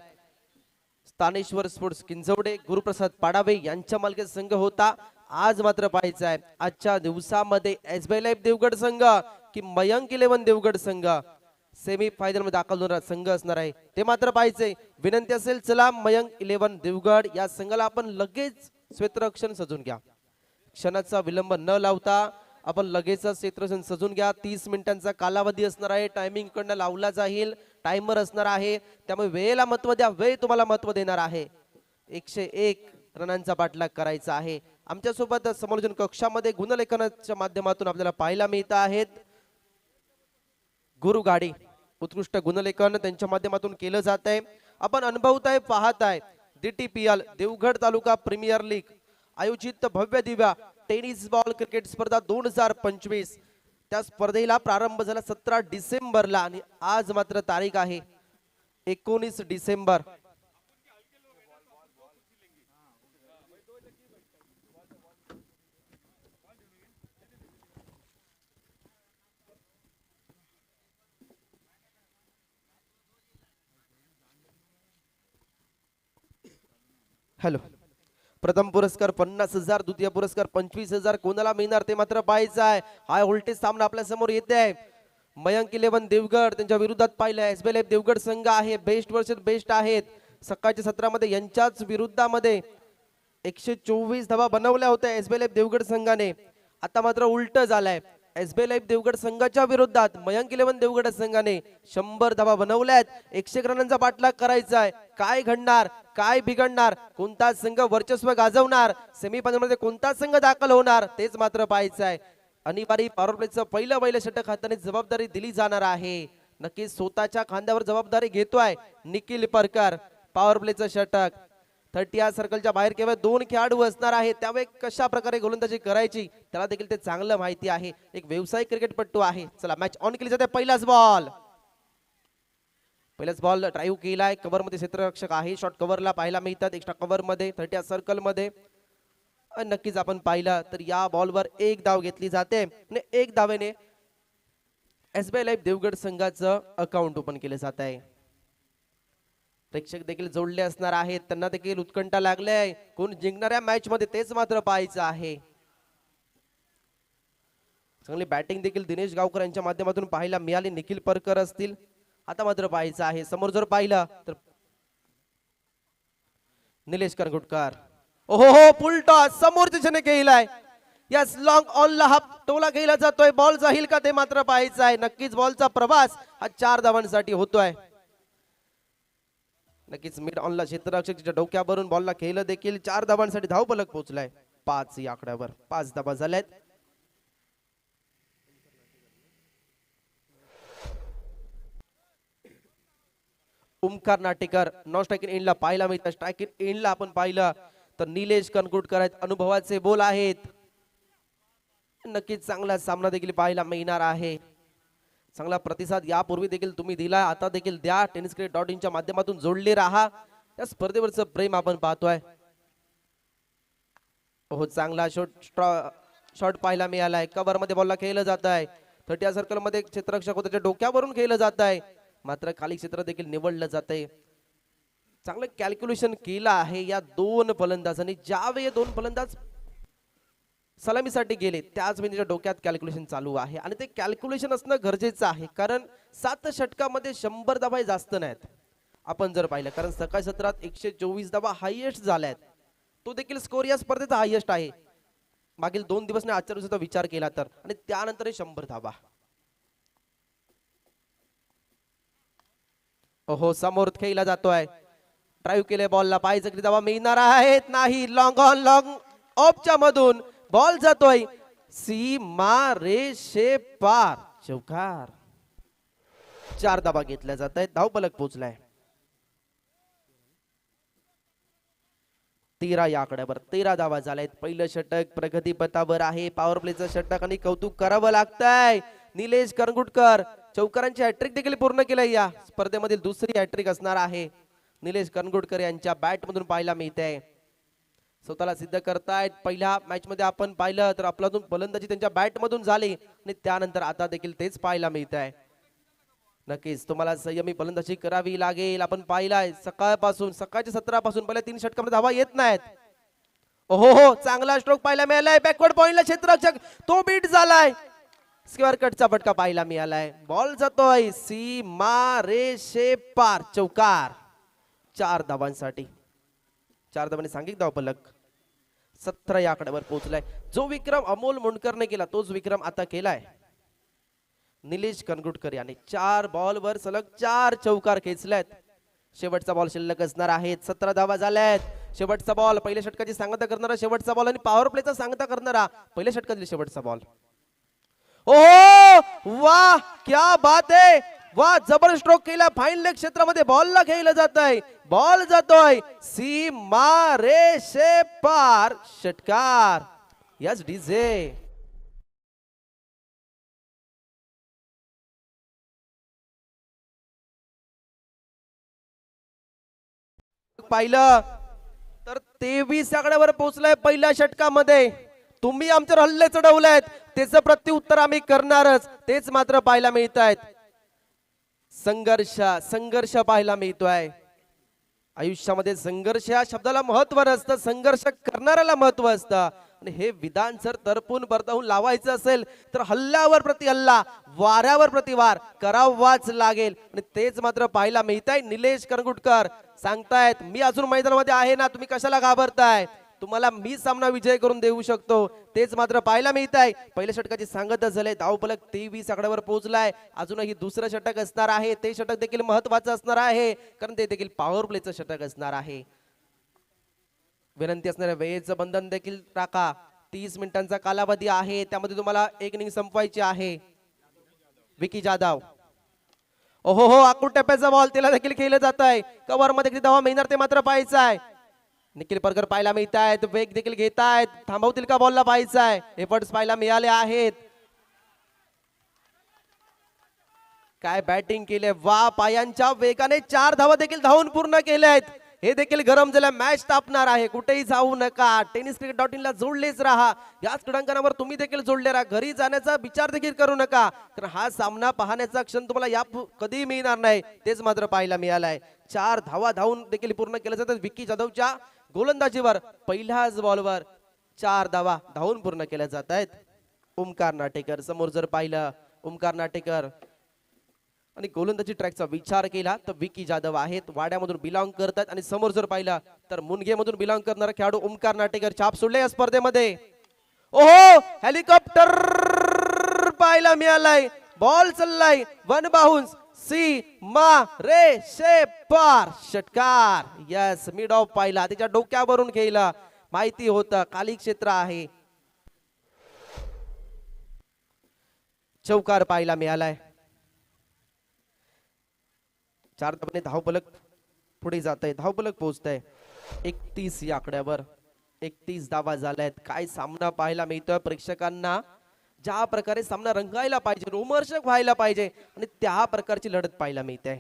स्थानेश्वर स्पोर्ट्स किंजवडे गुरुप्रसाद पाडावे यांच्या मालकी संघ होता आज मात्र पाहायचं आहे आजच्या दिवसामध्ये SBI लाईफ देवगड संघ की मयंक 11 देवगड संघ सेमी फायनल मध्ये दाखल होणारा संघ असणार आहे ते मात्र पाहायचंय विनंती असेल चला मयंक 11 देवगड या संघाला आपण लगेच क्षेत्ररक्षण सजून घ्या क्षणाचा विलंब न लावता आपण लगेच क्षेत्ररक्षण सजून घ्या 30 मिनिटांचा कालावधी असणार आहे टायमिंग कडनं लावला जाईल टाइमर असणार आहे त्यामुळे वेळेला महत्व द्या वेळ तुम्हाला महत्व देणार आहे 101 रनांचा पाठलाग करायचा आहे आमच्या सोबत समालोचन कक्षामध्ये गुणलेखनाच्या माध्यमातून आपल्याला पाहायला मिळत आहेत गुरु गाडी उत्कृष्ट गुणलेखन त्यांच्या माध्यमातून केलं जात आहे आपण अनुभवताय पाहताय DTPL देवगड तालुका प्रीमियर लीग आयोजित भव्य दिव्य टेनिस बॉल क्रिकेट स्पर्धा 2025 त्या स्पर्धेला प्रारंभ झाला 17 डिसेंबरला आणि आज मात्र तारीख आहे 19 डिसेंबर हॅलो, प्रथम पुरस्कार 50,000, द्वितीय पुरस्कार 25,000 कोणाला मिळणार ते मात्र पाहायचं आहे. हाय व्होल्टेज सामना आपल्या समोर येते आहे. मयंक 11 देवगड त्यांच्या विरोधात पाहिलं आहे. SBI देवगड संघ आहे, बेस्ट वर्सेस बेस्ट आहेत. सकाळच्या सत्रामध्ये यांच्याच विरुद्धामध्ये 124 धावा बनवल्या होत्या SBI देवगड संघाने. आता मात्र उलट झालंय. SBI देवगड संघाच्या विरोधात मयंक 11 देवगड संघाने 100 धावा बनवल्यात. 100 रनांचा पाठलाग करायचा आहे. काय घडणार, काय बिघडणार, कोणता संघ वर्चस्व गाजवणार, सेमीफायनल मध्ये कोणता संघ दाखल होणार तेच मात्र पाहायचं आहे. अनिवार्य पॉवर प्लेचं पहिलं षटक हाताने जबाबदारी दिली जाणार आहे. नक्कीच स्वतःच्या खांद्यावर जबाबदारी घेतोय निखिल परकर. पॉवर प्लेचं षटक 30 सर्कलच्या बाहेर केवळ 2 खेळाडू असणार आहेत. त्यामुळे कशा प्रकारे गोलंदाजी करायची त्याला देखील ते चांगलं माहिती आहे. एक व्यावसायिक क्रिकेटपटू आहे. चला मॅच ऑन केली जाते. पहिलाच बॉल ड्राईव्ह केलाय. कव्हर मध्ये क्षेत्ररक्षक आहे. शॉर्ट कव्हरला पाहायला मिळतात. एक्स्ट्रा कव्हर मध्ये 30 सर्कल मध्ये नक्कीच आपण पाहिलं तर या बॉलवर 1 धाव घेतली जाते आणि 1 धावेने SBI देवगड संघाचं अकाउंट ओपन केले जात आहे. प्रेक्षक देखील जोडले असणार आहेत. त्यांना देखील उत्कंठा लागले आहे कोण जिंकणाऱ्या मॅच मध्ये तेच मात्र पाहायचं आहे. चांगली बॅटिंग देखील दिनेश गावकर यांच्या माध्यमातून पाहायला मिळाली. निखिल परकर असतील. आता मात्र पाहायचं आहे समोर जर पाहिलं तर निलेश करगुटकर. ओहो, फुल टॉस समोरच्या दिशेने केलाय. यस, लॉंग ऑन ला हा टोला केला जातोय. बॉल जाईल का ते मात्र पाहायचं आहे. नक्कीच बॉलचा प्रवास हा 4 धावांसाठी होतोय. नक्कीच मिड ऑनला क्षेत्ररक्षकाच्या डोक्यावरून बॉलला खेळलं देखील 4 धावांसाठी धावफलक पोहोचलाय. 5 या आकड्यावर 5 धावा झाल्यात. Omkar Natekar non strike in एंडला पाहायला मिळतं. स्ट्राइक इन एंडला आपण पाहिलं तर निलेश कनकुटकर आहेत. अनुभवाचे बोल आहेत. नक्कीच चांगला सामना देखील पाहायला मिळणार आहे. चांगला प्रतिसाद यापूर्वी देखील तुम्ही दिला, आता देखील द्या. tenniscricket.in च्या माध्यमातून जोडले राहा. या स्पर्धेवरचं प्रेम आपण पाहतोय. हो, चांगला शॉट पाहायला मिळालाय. कव्हर मध्ये बॉलला खेळलं जात आहे. 30 सर्कल मध्ये क्षेत्ररक्षक त्याच्या डोक्यावरून खेळलं जात आहे. मात्र खाली क्षेत्र देखील निवडलं जात आहे. चांगलं कॅल्क्युलेशन केलं आहे या 2 फलंदाजांनी. ज्यावेळी 2 फलंदाज सलामीसाठी गेले त्याच वेळी डोक्यात कॅल्क्युलेशन चालू आहे आणि ते कॅल्क्युलेशन असणं गरजेचं आहे. कारण 7 षटकामध्ये 100 धावा जास्त नाहीत आपण जर पाहिलं. कारण सकाळी सत्रात 124 धावा हायएस्ट झाल्यात. तो देखील स्कोर या स्पर्धेचा हायएस्ट आहे मागील 2 दिवस ने आजच्या दिवसाचा विचार केला तर. आणि त्यानंतर 100 धावा. ओहो, समोर खेळला जातोय. ड्राईव्ह केले बॉलला. पाहायचं किती धावा मिळणार आहेत. नाही, लॉंग ऑन लॉंग ऑफच्या मधून बॉल जातोय सीमा रेषे पार. चौकार. 4 धावा घेतल्या जात आहेत. धावफलक पोहोचलाय 13 या आकड्यावर. 13 धावा झाल्यात. पहिलं षटक प्रगतीपथावर आहे. पॉवर प्लेचं षटक आणि कौतुक करावं लागतंय. निलेश करंगुटकर चौकारांची हॅट्रिक देखील पूर्ण केलंय. या स्पर्धेमधील दुसरी हॅट्रिक असणार आहे निलेश करंगुटकर यांच्या बॅट मधून पाहायला मिळते. स्वतःला सिद्ध करतायत. पहिल्या मॅच मध्ये आपण पाहिलं तर आपल्यातून फलंदाजी त्यांच्या बॅट मधून झाली आणि त्यानंतर आता देखील तेच पाहायला मिळत आहे. नक्कीच तुम्हाला संयमी फलंदाजी करावी लागेल. आपण पाहिलाय सकाळच्या सत्रापासून पहिल्या 3 षटकामध्ये धावा येत नाहीत. ओहो, चांगला स्ट्रोक पाहायला मिळालाय. बॅकवर्ड पॉइंटला क्षेत्ररक्षक तो बीट झालाय. स्क्वेअर कटचा फटका पाहायला मिळालाय. बॉल जातोय सीमा रेषे पार. चौकार. 4 धावांसाठी. 4 धावांनी सांघिक धावफलक 17 या आकड्यावर पोहोचलाय. जो विक्रम अमोल मुंडकरने केला तोच विक्रम आता केलाय निलेश करंगुटकर याने. 4 बॉलवर सलग 4 चौकार खेचल्यात. शेवटचा बॉल शिल्लक असणार आहेत. 17 धावा झाल्यात. शेवटचा बॉल पहिल्या षटकाची सांगता करणारा शेवटचा बॉल आणि पॉवर प्लेचा सांगता करणारा पहिल्या षटकातील शेवटचा बॉल. ओहो, वाह, क्या बात है. वाह, जबर स्ट्रोक केला. फाईन लेग क्षेत्रामध्ये बॉलला खेळलं जात आहे. बॉल जातोय सीमा रेषे पार. षटकार. Yes DJ. पाहिलं तर 23 आकड्यावर पोहोचलाय पहिल्या षटकामध्ये. तुम्ही आमच्यावर हल्ले चढवलेत त्याचं प्रत्युत्तर आम्ही करणारच. तेच मात्र पाहायला मिळत आहेत. संघर्ष पाहायला मिळतोय. आयुष्यामध्ये संघर्ष या शब्दाला महत्व नसतं, संघर्ष करणाऱ्याला महत्व असतं. आणि हे विधान जर तरपून परतावून लावायचं असेल तर हल्ल्यावर प्रति हल्ला, वाऱ्यावर प्रतिवार करावाच लागेल. आणि तेच मात्र पाहायला मिळत आहे. निलेश करंगुटकर सांगतायत मी अजून मैदानामध्ये आहे ना, तुम्ही कशाला घाबरताय, तुम्हाला मी सामना विजय करून देऊ शकतो. तेच मात्र पाहायला मिळत आहे. पहिल्या षटकाची सांगतच झाले. धावफलक 23 आकड्यावर पोहोचलाय. अजूनही दुसरं षटक असणार आहे. ते षटक देखील महत्वाचं असणार आहे, कारण ते देखील पॉवर प्लेचं षटक असणार आहे. विनंती असणाऱ्या वेळेचं बंधन देखील टाका. 30 मिनिटांचा कालावधी आहे, त्यामध्ये तुम्हाला एक इनिंग संपवायची आहे. विकी जाधव, ओहो हो, आकुट टप्प्याचा बॉल त्याला देखील खेळलं जात आहे. कव्हर मध्ये किती धावा मिळणार ते मात्र पाहायचं आहे. निखिल परकर पाहायला मिळत आहेत, वेग देखील घेत आहेत. थांबवतील का बॉलला पाहायचं आहे. एफर्ट्स पाहायला मिळाले आहेत. काय बॅटिंग केले, वा, पायांच्या वेगाने 4 धावा देखील धावून पूर्ण केल्या आहेत. हे देखील गरम झालं. मॅच तापणार आहे. कुठेही जाऊ नका. tenniscricket.in ला जोडलेच राहा. याच क्रीडांगणावर तुम्ही देखील जोडले राहा. घरी जाण्याचा विचार देखील करू नका, कारण हा सामना पाहण्याचा क्षण तुम्हाला या कधी मिळणार नाही. तेच मात्र पाहायला मिळालाय. 4 धावा धावून देखील पूर्ण केल्या जातात. विकी जाधवच्या गोलंदाजीवर पहिल्याच बॉलवर 4 धावा धावून पूर्ण केल्या जात आहेत. ओमकार नाटेकर समोर जर पाहिलं, ओमकार नाटेकर आणि गोलंदाजी ट्रॅकचा विचार केला तर विकी जाधव आहेत, वाड्यामधून बिलॉंग करतात. आणि समोर जर पाहिला तर मुनगेमधून बिलॉंग करणारा खेळाडू ओमकार नाटेकर छाप सोडले या स्पर्धेमध्ये. ओहो, हेलिकॉप्टर पाहायला मिळालाय. बॉल चाललाय वन बाउन्स, सी मा रे शे पार, षटकार. यस, मिड ऑफ पाहिला, त्याच्या डोक्यावरून खेळला. माहिती होतं खाली क्षेत्र आहे. चौकार पाहायला मिळालाय. 4 धावांनी धावफलक पुढे जात आहे. धावफलक पोहोचत आहे 31 या आकड्यावर. 31 धावा झाल्यात. काय सामना पाहायला मिळतोय प्रेक्षकांना. ज्या प्रकारे सामना रंगायला पाहिजे, रोमहर्षक व्हायला पाहिजे, आणि त्या प्रकारची लढत पाहायला मिळते.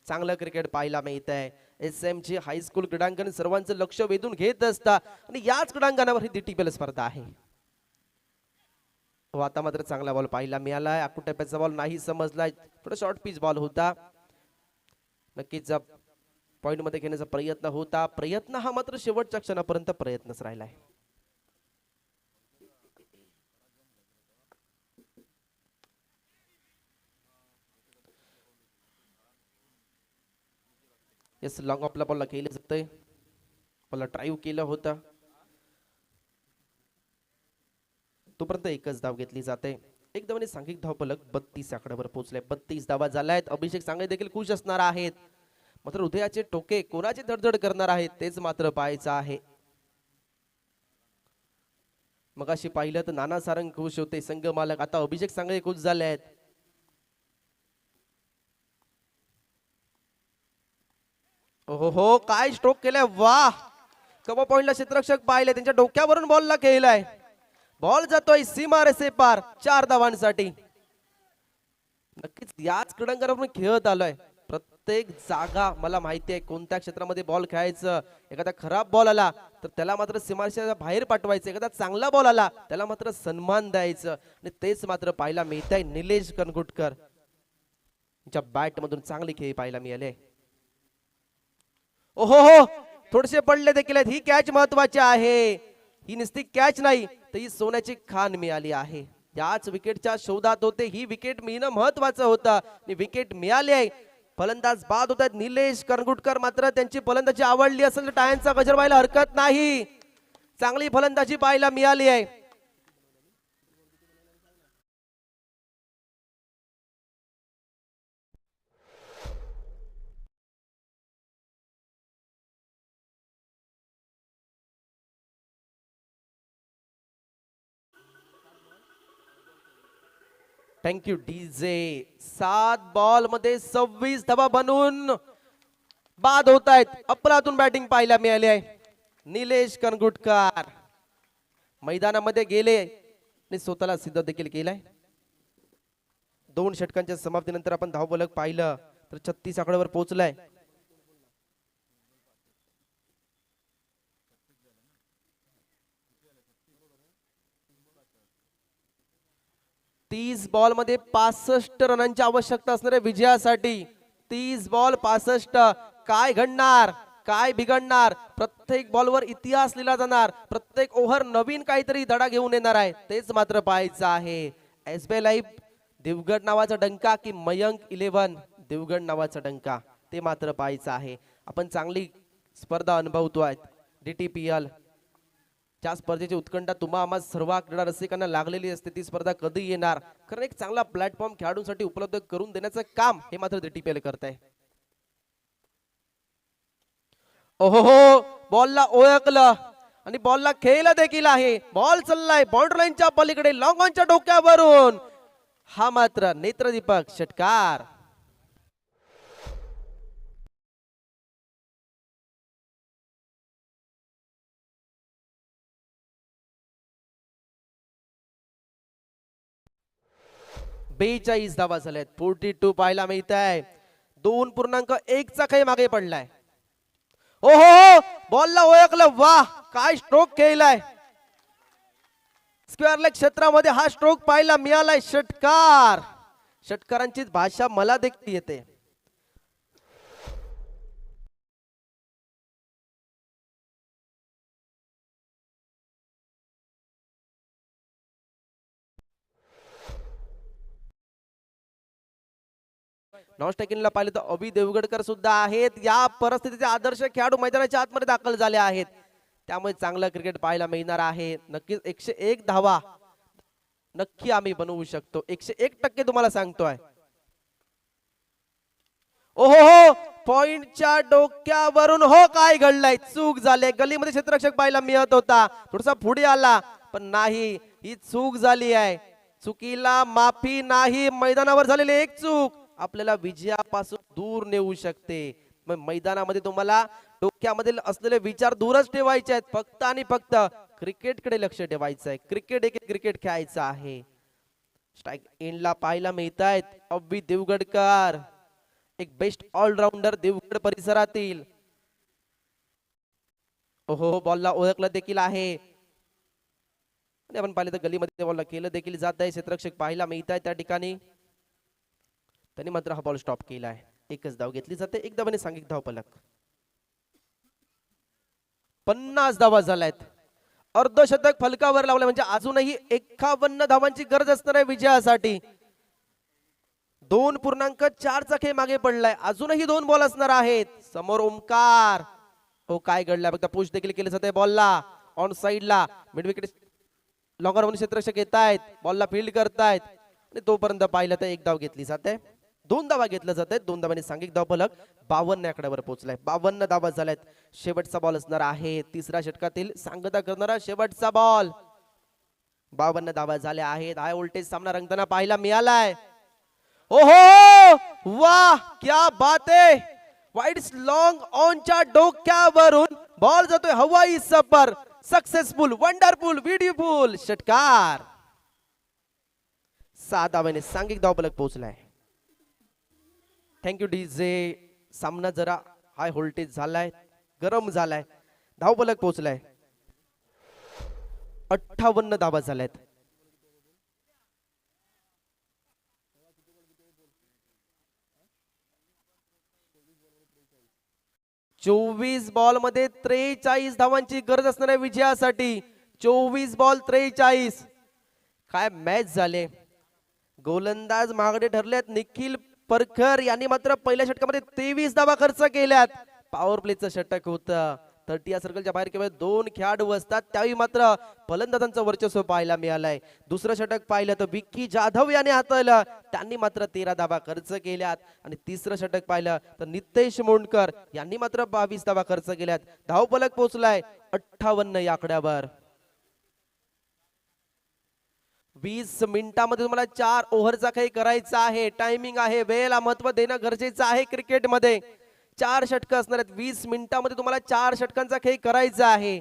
चांगलं क्रिकेट पाहायला मिळत आहे. SMG हायस्कूल क्रीडांगण सर्वांचं लक्ष वेधून घेत असतात. आणि याच क्रीडांगणावर ही DTPL स्पर्धा आहे. आता मात्र चांगला बॉल पाहायला मिळालाय. आकुट टप्प्याचा बॉल नाही समजलाय. थोडा शॉर्ट पिच बॉल होता. नक्कीच पॉइंट मध्ये घेण्याचा प्रयत्न होता. प्रयत्न हा मात्र शेवटच्या क्षणापर्यंत प्रयत्नच राहिलाय. येस, लॉंग ऑफला बॉलला केलं जातंय. बॉलला ड्राईव्ह केलं होतं. तोपर्यंत एकच धाव घेतली जाते. एक धावाने सांघिक धावफलक 32 आकड्यावर पोहोचले. 32 धावा झाल्या आहेत. अभिषेक सांगळे देखील खुश असणार आहेत. मात्र हृदयाचे टोके कोणाची धडधड करणार आहेत तेच मात्र पाहायचं आहे. मगाशी पाहिलं तर नाना सारंग खुश होते, संघ मालक. आता अभिषेक सांगळे खुश झाले आहेत. हो हो, काय स्ट्रोक केलाय, वाह. कव्हर पॉइंटला क्षेत्ररक्षक पाहिले, त्यांच्या डोक्यावरून बॉलला खेळलाय. बॉल जातोय सीमा रेषे पार 4 धावांसाठी. नक्कीच याच क्रीडांगणावरून खेळत आलोय. प्रत्येक जागा मला माहिती आहे कोणत्या क्षेत्रामध्ये बॉल खेळायचं. एखादा खराब बॉल आला तर त्याला मात्र सीमारेषेच्या बाहेर पाठवायचं. एखादा चांगला बॉल आला त्याला मात्र सन्मान द्यायचं. आणि तेच मात्र पाहायला मिळत आहे. निलेश करंगुटकर यांच्या बॅट मधून चांगली खेळ पाहायला मिळाले. ओहो हो, थोडेसे पडले देखील आहेत. ही कॅच महत्वाची आहे. ही नुसती कॅच नाही तर ही सोन्याची खान मिळाली आहे. याच विकेटच्या शोधात होते. ही विकेट मिळणं महत्वाचं होतं आणि विकेट मिळाली आहे. फलंदाज बाद होतात निलेश करंगुटकर. मात्र त्यांची फलंदाजी आवडली असेल तर टाळ्यांचा गजर व्हायला हरकत नाही. चांगली फलंदाजी पाहायला मिळाली आहे. Thank you DJ. 7 बॉल मध्ये 26 धावा बनवून बाद होत आहेत. अप्रतिम बॅटिंग पाहायला मिळाली आहे. निलेश करंगुटकर मैदानामध्ये गेले आणि स्वतःला सिद्ध देखील केलाय. 2 षटकांच्या समाप्तीनंतर आपण धावफलक पाहिलं तर 36 आकड्यावर पोहोचलाय. तीस बॉल मध्ये 65 रनांची आवश्यकता असणाऱ्या विजयासाठी. 30 बॉल 65. काय घडणार, काय बिघडणार, प्रत्येक बॉलवर इतिहास लिहिला जाणार, प्रत्येक ओव्हर नवीन काहीतरी धडा घेऊन येणार आहे, तेच मात्र पाहायचं आहे. SBI लाईव्ह देवगड नावाचा डंका की मयंक 11 देवगड नावाचा डंका, ते मात्र पाहायचं आहे. आपण चांगली स्पर्धा अनुभवतोय. DTPL ज्या स्पर्धेची उत्कंठा तुम्हा आम्हा सर्व क्रीडा रसिकांना लागलेली असते, ती स्पर्धा कधी येणार, कारण एक चांगला प्लॅटफॉर्म खेळाडूंसाठी उपलब्ध करून देण्याचं काम हे मात्र DTPL करत आहे. ओहो, बॉलला ओळखलं आणि बॉलला खेळलं देखील आहे. बॉल चाललाय बाउंड्री लाईनच्या पलीकडे, लॉंग ऑनच्या डोक्यावरून, हा मात्र नेत्रदीपक षटकार. बेचाळीस धावा झाल्यात. 42 पाहायला मिळत आहे. 2.1 चा काही मागे पडलाय. ओहो, बॉलला ओळखलं. वाह, काय स्ट्रोक खेळलाय. स्क्वेअर लेग क्षेत्रामध्ये हा स्ट्रोक पाहायला मिळालाय. षटकार. षटकारांची भाषा मला देखील येते. नॉन स्ट्रायकिंगला पाहिले तर अभि देवगडकर सुद्धा आहेत. या परिस्थितीचे आदर्श खेळाडू मैदानाच्या आतमध्ये दाखल झाले आहेत, त्यामुळे चांगलं क्रिकेट पाहायला मिळणार आहे. नक्कीच 101 धावा नक्की आम्ही बनवू शकतो. 101% तुम्हाला सांगतोय. ओहो, पॉइंटच्या डोक्यावरून. हो, काय घडलंय, चूक झाली. गलीमध्ये क्षेत्ररक्षक पाहायला मिळत होता, थोडासा पुढे आला, पण नाही, ही चूक झाली आहे. चुकीला माफी नाही. मैदानावर झालेली एक चूक आपल्याला विजयापासून दूर नेऊ शकते. मग मैदानामध्ये तुम्हाला डोक्यामध्ये असलेले विचार दूरच ठेवायचे आहेत. फक्त आणि फक्त क्रिकेटकडे लक्ष ठेवायचं आहे. क्रिकेट एक क्रिकेट खेळायचं आहे. स्ट्राईक एंडला पाहायला मिळत आहेत अभि देवगडकर, एक बेस्ट ऑलराऊंडर देवगड परिसरातील. ओहो, बॉलला ओळखलं देखील आहे. आणि आपण पाहिलं तर गलीमध्ये बॉलला केलं देखील जात आहे. क्षेत्ररक्षक पाहायला मिळत आहे त्या ठिकाणी. त्यांनी मात्र हा बॉल स्टॉप केला आहे. एकच धाव घेतली जाते. एक धावाने सांघिक धाव फलक. 50 धावा झाल्यात. अर्धशतक फलकावर लावलं, म्हणजे अजूनही 51 धावांची गरज असणार आहे विजयासाठी. 2.4 चा खेळ मागे पडलाय. अजूनही 2 बॉल असणार आहेत. समोर ओमकार. हो, काय घडलाय बघा. पुश देखील केले जाते बॉलला ऑन साइडला. मिड विकेट लॉंगर म्हणून क्षेत्ररक्षक येत आहेत, बॉलला फील्ड करतायत आणि तोपर्यंत पाहिलं तर एक धाव घेतली जाते. 2 धावा घेतल्या जात आहेत. 2 धावांनी सांघिक धाव फलक 52 आकड्यावर पोहोचलाय. 52 धावा झाल्यात. शेवटचा बॉल असणार आहे. तिसऱ्या षटकातील सांगता करणारा शेवटचा बॉल. 52 धावा झाल्या आहेत. हाय व्होल्टेज सामना रंगताना पाहायला मिळालाय. ओहो, वाह, क्या बात आहे. वाईड लॉंग ऑनच्या डोक्यावरून बॉल जातोय हवाई सफर. सक्सेसफुल, वंडरफुल, ब्युटिफुल षटकार. 6 धावांनी सांघिक धाव फलक पोहोचलाय. Thank you DJ. सामना जरा हाय व्होल्टेज झालाय, गरम झालाय. धाव फलक पोहोचलाय. 58 धावा झाल्यात. चोवीस बॉल मध्ये 43 धावांची गरज असणार आहे विजयासाठी. 24 बॉल 43. काय मॅच झाले. गोलंदाज महागडे ठरलेत. निखिल परखर यांनी मात्र पहिल्या षटकामध्ये 23 धावा खर्च केल्यात. पॉवर प्लेचं षटक होतं. 30 या सर्कलच्या बाहेर केवळ 2 खेळाडू असतात, त्यावेळी मात्र फलंदाजांचं वर्चस्व पाहायला मिळालंय. दुसरं षटक पाहिलं तर विक्की जाधव याने हाताळलं, त्यांनी मात्र 13 धावा खर्च केल्यात. आणि तिसरं षटक पाहिलं तर नितेश मोंडकर यांनी मात्र 22 धावा खर्च केल्यात. धाव फलक पोहोचलाय 58 या आकड्यावर. 20 मिनिटांमध्ये तुम्हाला 4 ओव्हरचा खेळ करायचा आहे. टायमिंग आहे, वेळेला महत्व देणं गरजेचं आहे क्रिकेटमध्ये. 4 षटक असणार आहेत. 20 मिनिटांमध्ये तुम्हाला 4 षटकांचा खेळ करायचा आहे.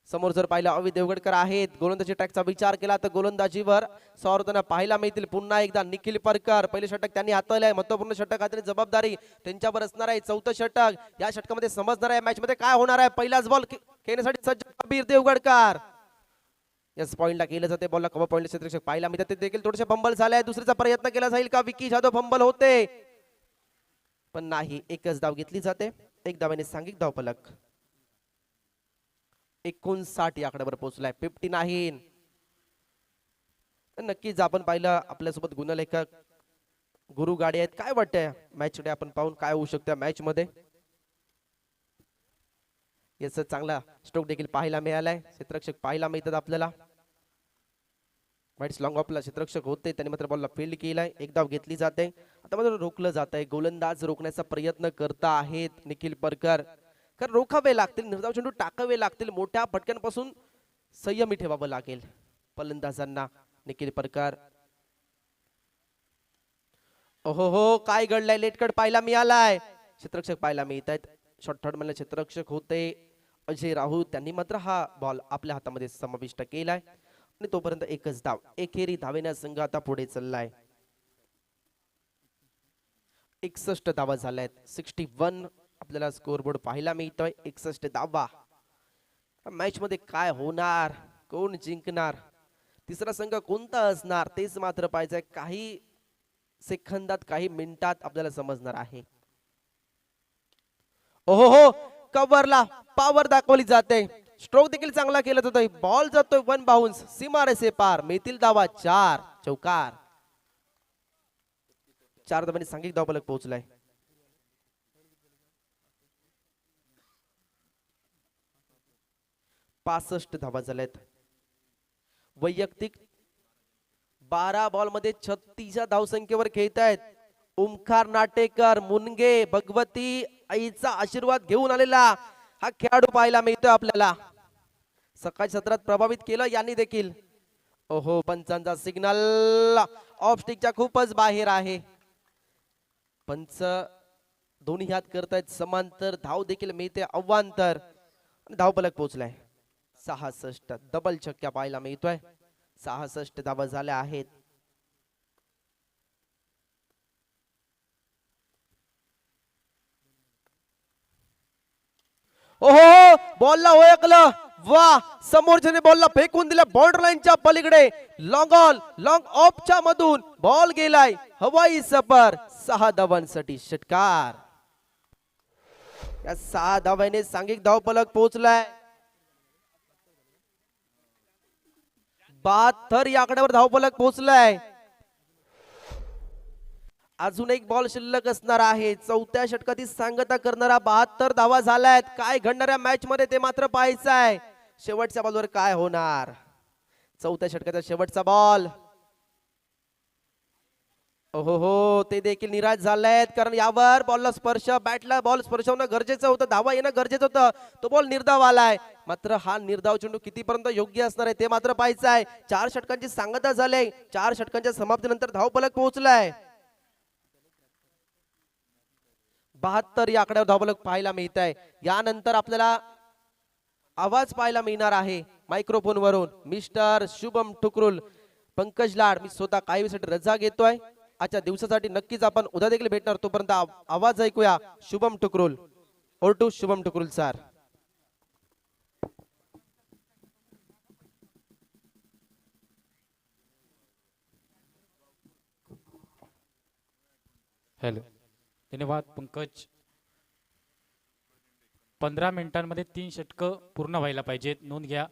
समोर जर पाहिलं अभि देवगडकर आहेत. गोलंदाजी ट्रॅकचा विचार केला तर गोलंदाजीवर सावरताना पाहायला मिळतील पुन्हा एकदा निखिल परकर. पहिले षटक त्यांनी हाताळलंय. महत्वपूर्ण षटक हाताळण्याची जबाबदारी त्यांच्यावर असणार आहे. 4थं षटक या षटकामध्ये समजणार आहे मॅच मध्ये काय होणार आहे. पहिलाच बॉल खेळण्यासाठी सज्ज अभि देवगडकर. याच पॉइंटला केलं जाते. बॉलला कव्हर पॉइंट क्षेत्ररक्षक पाहायला मिळतात, ते देखील थोडेसे फंबल झाले. दुसरीचा प्रयत्न केला जाईल का. विक्की जाधव फंबल होते पण नाही. एकच धाव घेतली जाते. एक धावेने सांघिक धावफलक 59 या आकड्यावर पोहोचलाय. 59. नक्कीच आपण पाहिलं आपल्यासोबत गुणलेखक गुरु गाडी आहेत. काय वाटतंय मॅच कडे आपण पाहून काय होऊ शकतं मॅच मध्ये? याचा चांगला स्ट्रोक देखील पाहायला मिळालाय. क्षेत्ररक्षक पाहायला मिळतात आपल्याला. वाईट्स लॉंग ऑफला क्षेत्ररक्षक होते, त्यांनी मात्र बॉलला फील्ड केलाय. एक धाव घेतली जाते. आता मात्र रोखलं जात आहे. गोलंदाज रोखण्याचा प्रयत्न करता आहेत निखिल परकर. कारण रोखावे लागतील, निर्धाव चेंडू टाकावे लागतील. मोठ्या फटक्यांपासून संयमी ठेवावं लागेल फलंदाजांना. निखिल परकर. ओहो हो, काय घडलंय? लेट कट पाहायला मिळालाय. क्षेत्ररक्षक पाहायला मिळत आहेत. शॉर्ट थर्ड मध्ये क्षेत्ररक्षक होते अजय राहुल, त्यांनी मात्र हा बॉल आपल्या हातामध्ये समाविष्ट केलाय आणि तोपर्यंत एकच धाव. एकेरी धावेने संघ आता पुढे चाललाय. 61 धावा झाल्यात. 61 आपल्याला स्कोरबोर्ड पाहायला मिळतोय. 61 धावा. मॅच मध्ये काय होणार, कोण जिंकणार, तिसरा संघ कोणता असणार तेच मात्र पाहिजे. काही सेकंदात काही मिनिटात आपल्याला समजणार आहे. ओहो हो, कव्हरला पॉवर दाखवली जाते. स्ट्रोक देखील चांगला केला जातोय. बॉल जातोय वन बाउन्स, सीमारेषे पार. मिळतील धावा 4. चौकार. 4 धावांनी सांघिक धावफलक पोहोचलाय. पासष्ट धावा झाल्यात. वैयक्तिक 12 बॉल मध्ये 36 धावसंख्येवर खेळत आहेत. ओमकार नाटेकर, मुनगे, भगवती आईचा आशीर्वाद घेऊन आलेला हा खेळाडू पाहायला मिळतोय आपल्याला. सकाळी सत्रात प्रभावित केलं यांनी देखील. ओहो, पंचांचा सिग्नल ऑफ स्टिकच्या खूपच बाहेर आहे. पंच दोन्ही हात करतायत समांतर. धाव देखील मिळते अवांतर. धावफलक पोहोचलाय 66. डबल छक्का पाहायला मिळतोय. 66 धावा झाल्या आहेत. ओहो, बॉलला ओळखलं. वा, समोरच्याने बॉलला फेकून दिला बाउंड्री लाईनच्या पलीकडे. लॉंग ऑन, लॉंग ऑफच्या मधून बॉल गेलाय हवाई सफर. 6 धावांसाठी षटकार. या 6 धावांनी सांघिक धावफलक पोहोचलाय. 72 या आकड्यावर धावफलक पोहोचलाय. अजून एक बॉल शिल्लक असणार आहे. चौथ्या षटकातील सांगता करणारा 72 धावा झाल्यात. काय घडणाऱ्या मॅच मध्ये ते मात्र पाहायचं आहे. शेवटच्या बॉलवर काय होणार? चौथ्या षटकाचा शेवटचा बॉल. ओहो हो, ते देखील निराश झालेत. कारण यावर बॉलला स्पर्श, बॅटला बॉल स्पर्श होणं गरजेचं होतं. धावा येणं गरजेचं होतं. तो बॉल निर्धाव आलाय. मात्र हा निर्धाव चेंडू कितीपर्यंत योग्य असणार आहे ते मात्र पाहायचं आहे. 4 षटकांची सांगता झाली. 4 षटकांच्या समाप्तीनंतर धावफलक पोहोचलाय. 72 या आकड्यावर धावफलक पाहायला मिळत आहे. यानंतर आपल्याला आवाज पाहायला मिळणार आहे मायक्रोफोन वरून. मिस्टर शुभम ठुकरुल, पंकज लाड, मी स्वतः काही वेळेसाठी रजा घेतोय आजच्या दिवसासाठी. नक्कीच आपण उद्या देखील भेटणार. तोपर्यंत आवाज ऐकूया Shubham Thukrul. Over to Shubham Thukrul sir. Hello, धन्यवाद पंकज. 15 मिनिटांमध्ये 3 षटकं पूर्ण व्हायला पाहिजेत. नोंद घ्या.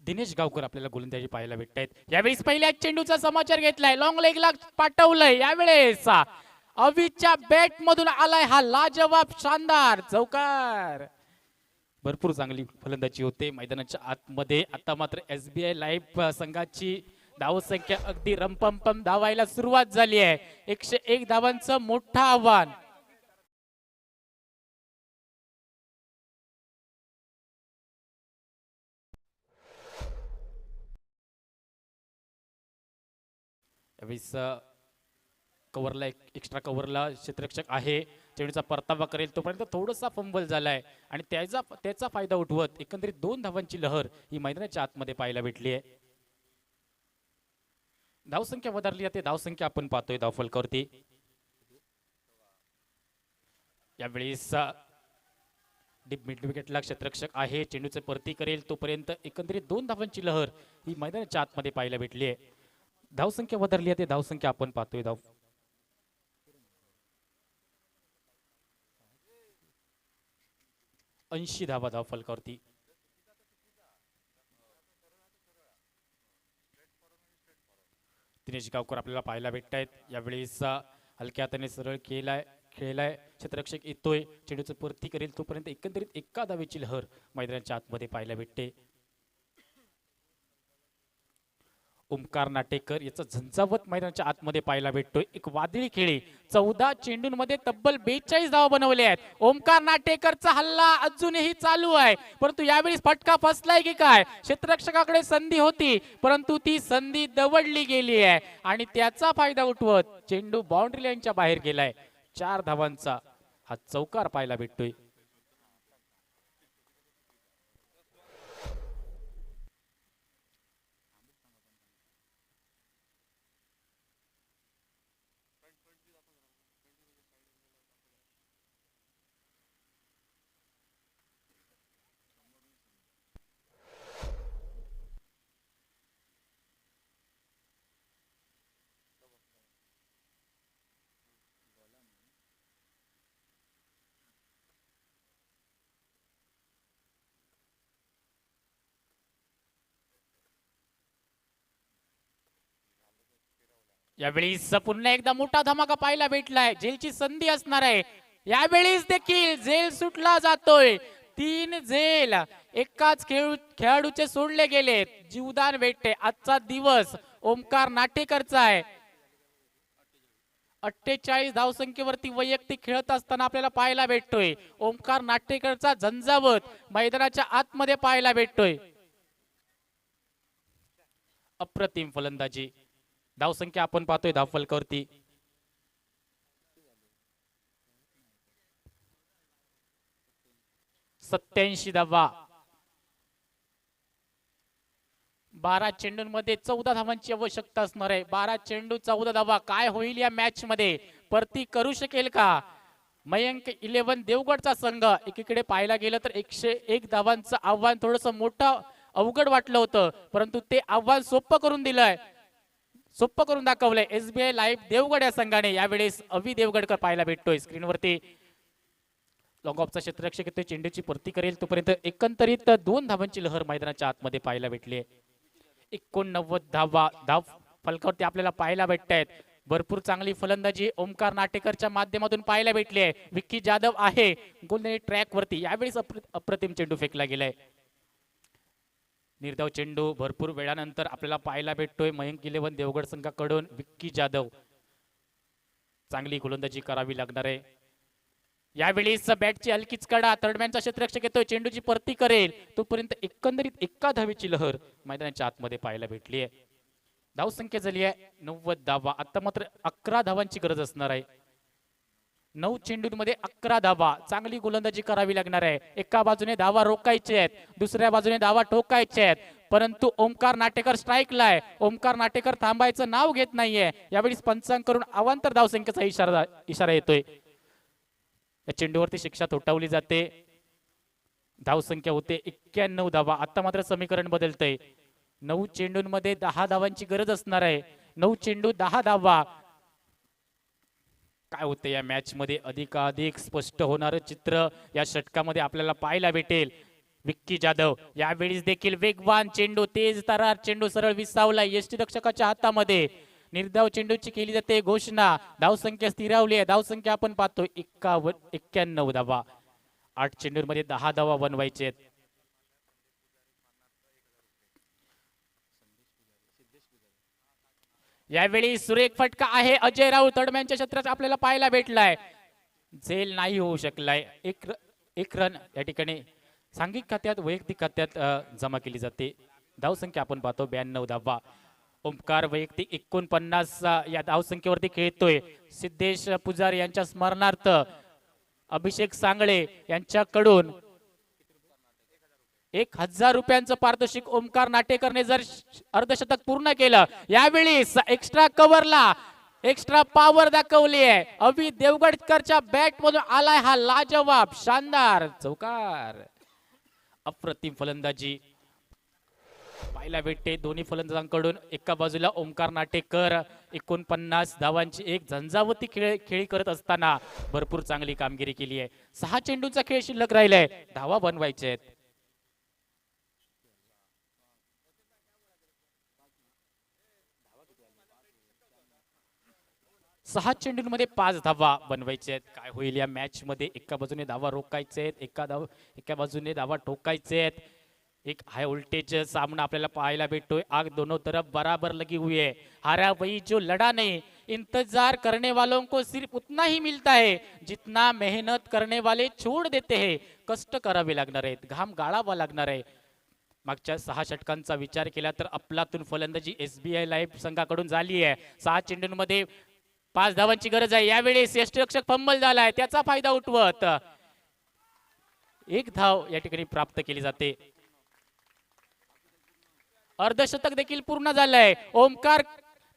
दिनेश गावकर आपल्याला गोलंदाजी पाहायला भेटतायत. यावेळेस पहिल्या चेंडूचा समाचार घेतलाय. लॉंग लेगला पाठवलंय. यावेळेस अविच्या बॅट मधून आलाय हा लाजवाब शानदार चौकार. भरपूर चांगली फलंदाजी होते मैदानाच्या आतमध्ये. आता मात्र SBI लाईव्ह संघाची धावसंख्या अगदी रंपंपम धावायला सुरुवात झाली आहे. 101 धावांचं मोठं आव्हान. कव्हरला एक्स्ट्रा कव्हरला क्षेत्ररक्षक आहे. चेंडूचा परतावा करेल तोपर्यंत थोडासा फंबल झालाय आणि त्याचा फायदा उठवत एकंदरीत 2 धावांची लहर ही मैदानाच्या आतमध्ये पाहायला भेटली आहे. धावसंख्या वधारली जाते. धावसंख्या आपण पाहतोय धावफलकावरती. यावेळेस डीप मिड विकेटला क्षेत्ररक्षक आहे. चेंडूचे परती करेल तोपर्यंत एकंदरीत 2 धावांची लहर ही मैदानाच्या आतमध्ये पाहायला भेटली आहे. धावसंख्या वधारली जाते. धावसंख्या आपण पाहतोय. धाव 80 धावा धाव फलकावरती. दिनेश गावकर आपल्याला पाहायला भेटत आहेत. यावेळेस हलक्या हाताने सरळ खेळलाय क्षेत्ररक्षक येतोय, चेंडूचं परती करेल तोपर्यंत एकंदरीत एका धावेची लहर मैदानाच्या आतमध्ये पाहायला भेटते. ओमकार नाटेकर याचा झंझावत मैदानाच्या आतमध्ये पाहायला भेटतोय. एक वादळी खेळी 14 चेंडूंमध्ये तब्बल 42 धावा बनवले आहेत. ओमकार नाटेकरचा हल्ला अजूनही चालू आहे, परंतु यावेळी फटका फसलाय की काय? क्षेत्ररक्षकाकडे संधी होती, परंतु ती संधी दवडली गेली आहे आणि त्याचा फायदा उठवत चेंडू बाउंड्री लाईनच्या बाहेर गेलाय. 4 धावांचा हा चौकार पाहायला भेटतोय. यावेळी पुन्हा एकदा मोठा धमाका पाहायला भेटलाय. झेलची संधी असणार आहे. यावेळीच देखील झेल सुटला जातोय. 3 झेल एकाच खेळाडूचे सोडले गेलेत. जीवदान भेटते. आजचा दिवस ओमकार नाटेकरचा आहे. 48 धावसंख्येवरती वैयक्तिक खेळत असताना आपल्याला पाहायला भेटतोय. ओमकार नाटेकरचा झंझावत मैदानाच्या आतमध्ये पाहायला भेटतोय. अप्रतिम फलंदाजी. धावसंख्या आपण पाहतोय धाव फलकावरती 87 धावा. 12 चेंडूंमध्ये 14 धावांची आवश्यकता असणार आहे. 12 चेंडू 14 धावा. काय होईल या मॅच मध्ये? परती करू शकेल का मयंक 11 देवगडचा संघ? एकीकडे पाहायला गेलं तर 101 धावांचं आव्हान थोडंसं मोठं अवघड वाटलं होतं, परंतु ते आव्हान सोपं करून दिलंय, सोपं करून दाखवलंय SBI लाईव्ह देवगड या संघाने. यावेळेस अवि देवगडकर पाहायला भेटतोय स्क्रीनवरती. लॉंग ऑफचा क्षेत्ररक्षक येतोय, चेंडूची परती करेल तोपर्यंत एकंदरीत 2 धावांची लहर मैदानाच्या आतमध्ये पाहायला भेटली आहे. 89 धावा धाव फलकावरती आपल्याला पाहायला भेटत आहेत. भरपूर चांगली फलंदाजी ओमकार नाटेकरच्या माध्यमातून पाहायला भेटली आहे. विक्की जाधव आहे गोलंदाजी ट्रॅक वरती. यावेळेस अप्रतिम चेंडू फेकला गेलाय. निर्धाव चेंडू भरपूर वेळानंतर आपल्याला पाहायला भेटतोय मयंक 11 देवगड संघाकडून. विक्की जाधव चांगली गोलंदाजी करावी लागणार आहे. यावेळेस बॅटची हलकीच कडा. थर्डमॅनचा क्षेत्ररक्षक येतोय, चेंडूची परती करेल तोपर्यंत एकंदरीत एका धावेची लहर मैदानाच्या आतमध्ये पाहायला भेटली आहे. धावसंख्या झाली आहे 90 धावा. आता मात्र 11 धावांची गरज असणार आहे. 9 चेंडूंमध्ये 11 धावा. चांगली गोलंदाजी करावी लागणार आहे. एका बाजूने धावा रोखायचे आहेत, दुसऱ्या बाजूने धावा ठोकायचे आहेत, परंतु ओमकार नाटेकर स्ट्राईकला आहे. ओमकार नाटेकर थांबायचं नाव घेत नाहीये. यावेळी पंचांकडून अवांतर धावसंख्येचा इशारा येतोय. या चेंडूवरती शिक्षा थोटावली जाते. धावसंख्या होते 91 धावा. आता मात्र समीकरण बदलतंय. 9 चेंडूंमध्ये 10 धावांची गरज असणार आहे. 9 चेंडू 10 धावा. काय होते या मॅच मध्ये अधिकाधिक स्पष्ट होणारं चित्र या षटकामध्ये आपल्याला पाहायला भेटेल. विक्की जाधव यावेळीच देखील वेगवान चेंडू, तेज तरार चेंडू सरळ विसावला यष्टीरक्षकाच्या हातामध्ये. निर्धाव चेंडूची केली जाते घोषणा. धावसंख्या स्थिरावली आहे. धावसंख्या आपण पाहतो 91 धावा. 8 चेंडूंमध्ये 10 धावा बनवायचे आहेत. यावेळी सुरेख फटका आहे. अजय राऊळ थर्डमॅनच्या क्षेत्रात आपल्याला पाहायला भेटलाय. झेल नाही होऊ शकलाय. एक रन या ठिकाणी सांघिक खात्यात वैयक्तिक खात्यात जमा केली जाते. धावसंख्या आपण पाहतो 92 धावा. ओमकार वैयक्तिक 49 या धावसंख्येवरती खेळतोय. सिद्धेश पुजारी यांच्या स्मरणार्थ अभिषेक सांगळे यांच्याकडून 1000 रुपयांचं पारितोषिक ओमकार नाटेकरने जर अर्धशतक पूर्ण केलं. यावेळी एक्स्ट्रा कव्हरला एक्स्ट्रा पॉवर दाखवली आहे. अवि देवगडकरच्या बॅट मधून आलाय हा लाजवाब शानदार चौकार. अप्रतिम फलंदाजी पाहायला भेटते दोन्ही फलंदाजांकडून. एका बाजूला ओमकार नाटेकर 49 धावांची एक झंझावती खेळी करत असताना भरपूर चांगली कामगिरी केली आहे. 6 चेंडूंचा खेळ शिल्लक राहिलाय, धावा बनवायचे आहेत. 6 चेंडूंमध्ये 5 धावा बनवायचे आहेत. काय होईल या मॅच मध्ये? एका बाजूने धावा रोखायचे आहेत, एका बाजूने धावा ठोकायचे आहेत. एक हाय वोल्टेज सामना आपल्याला पाहायला भेटतोय. आग दोनों तरफ बराबर लगी हुई है. हारा वही जो लड़ा नहीं. इंतजार करने वालों को सिर्फ उतना ही मिलता है जितना मेहनत करने वाले छोड़ देते हैं. कष्ट करावे लागणार आहेत, घाम गाळावा लागणार आहे. मागच्या 6 षटकांचा विचार केला तर अफलातून फलंदाजी SBI लाईव्ह संघाकडून झाली आहे. 6 चेंडूंमध्ये 5 धावांची गरज आहे. यावेळेस यष्टिरक्षक फंबल झालाय, त्याचा फायदा उठवत 1 धाव या ठिकाणी प्राप्त केली जाते. अर्धशतक देखील पूर्ण झालंय. ओमकार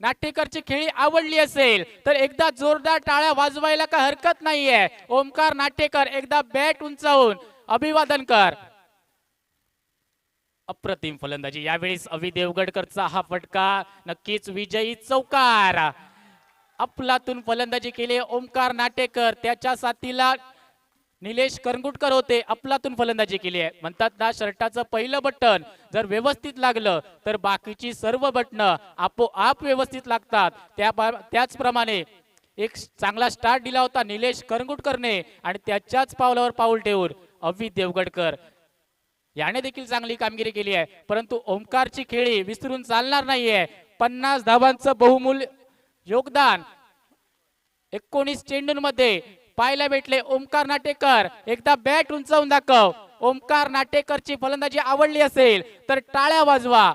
नाटेकरची खेळी आवडली असेल तर एकदा जोरदार टाळ्या वाजवायला का हरकत नाहीये. ओमकार नाटेकर एकदा बॅट उंचावून अभिवादन कर. अप्रतिम फलंदाजी यावेळेस अभि देवगडकरचा हा फटका नक्कीच विजयी चौकार. अफलातून फलंदाजी केली ओमकार नाटेकर, त्याच्या साथीला निलेश करंगुटकर होते. अफलातून फलंदाजी केली आहे. म्हणतात ना, शर्टाचं पहिलं बटन जर व्यवस्थित लागलं तर बाकीची सर्व बटणं आपोआप व्यवस्थित लागतात. त्याचप्रमाणे एक चांगला स्टार्ट दिला होता निलेश करंगुटकरने आणि त्याच्याच पावलावर पाऊल ठेवून अभि देवगडकर याने देखील चांगली कामगिरी केली आहे. परंतु ओमकारची खेळी विसरून चालणार नाहीये. 50 धावांचं बहुमूल्य योगदान 19 चेंडूंमध्ये पाहायला भेटले. ओमकार नाटेकर एकदा बॅट उंचावून दाखव. ओमकार नाटेकरची फलंदाजी आवडली असेल तर टाळ्या वाजवा.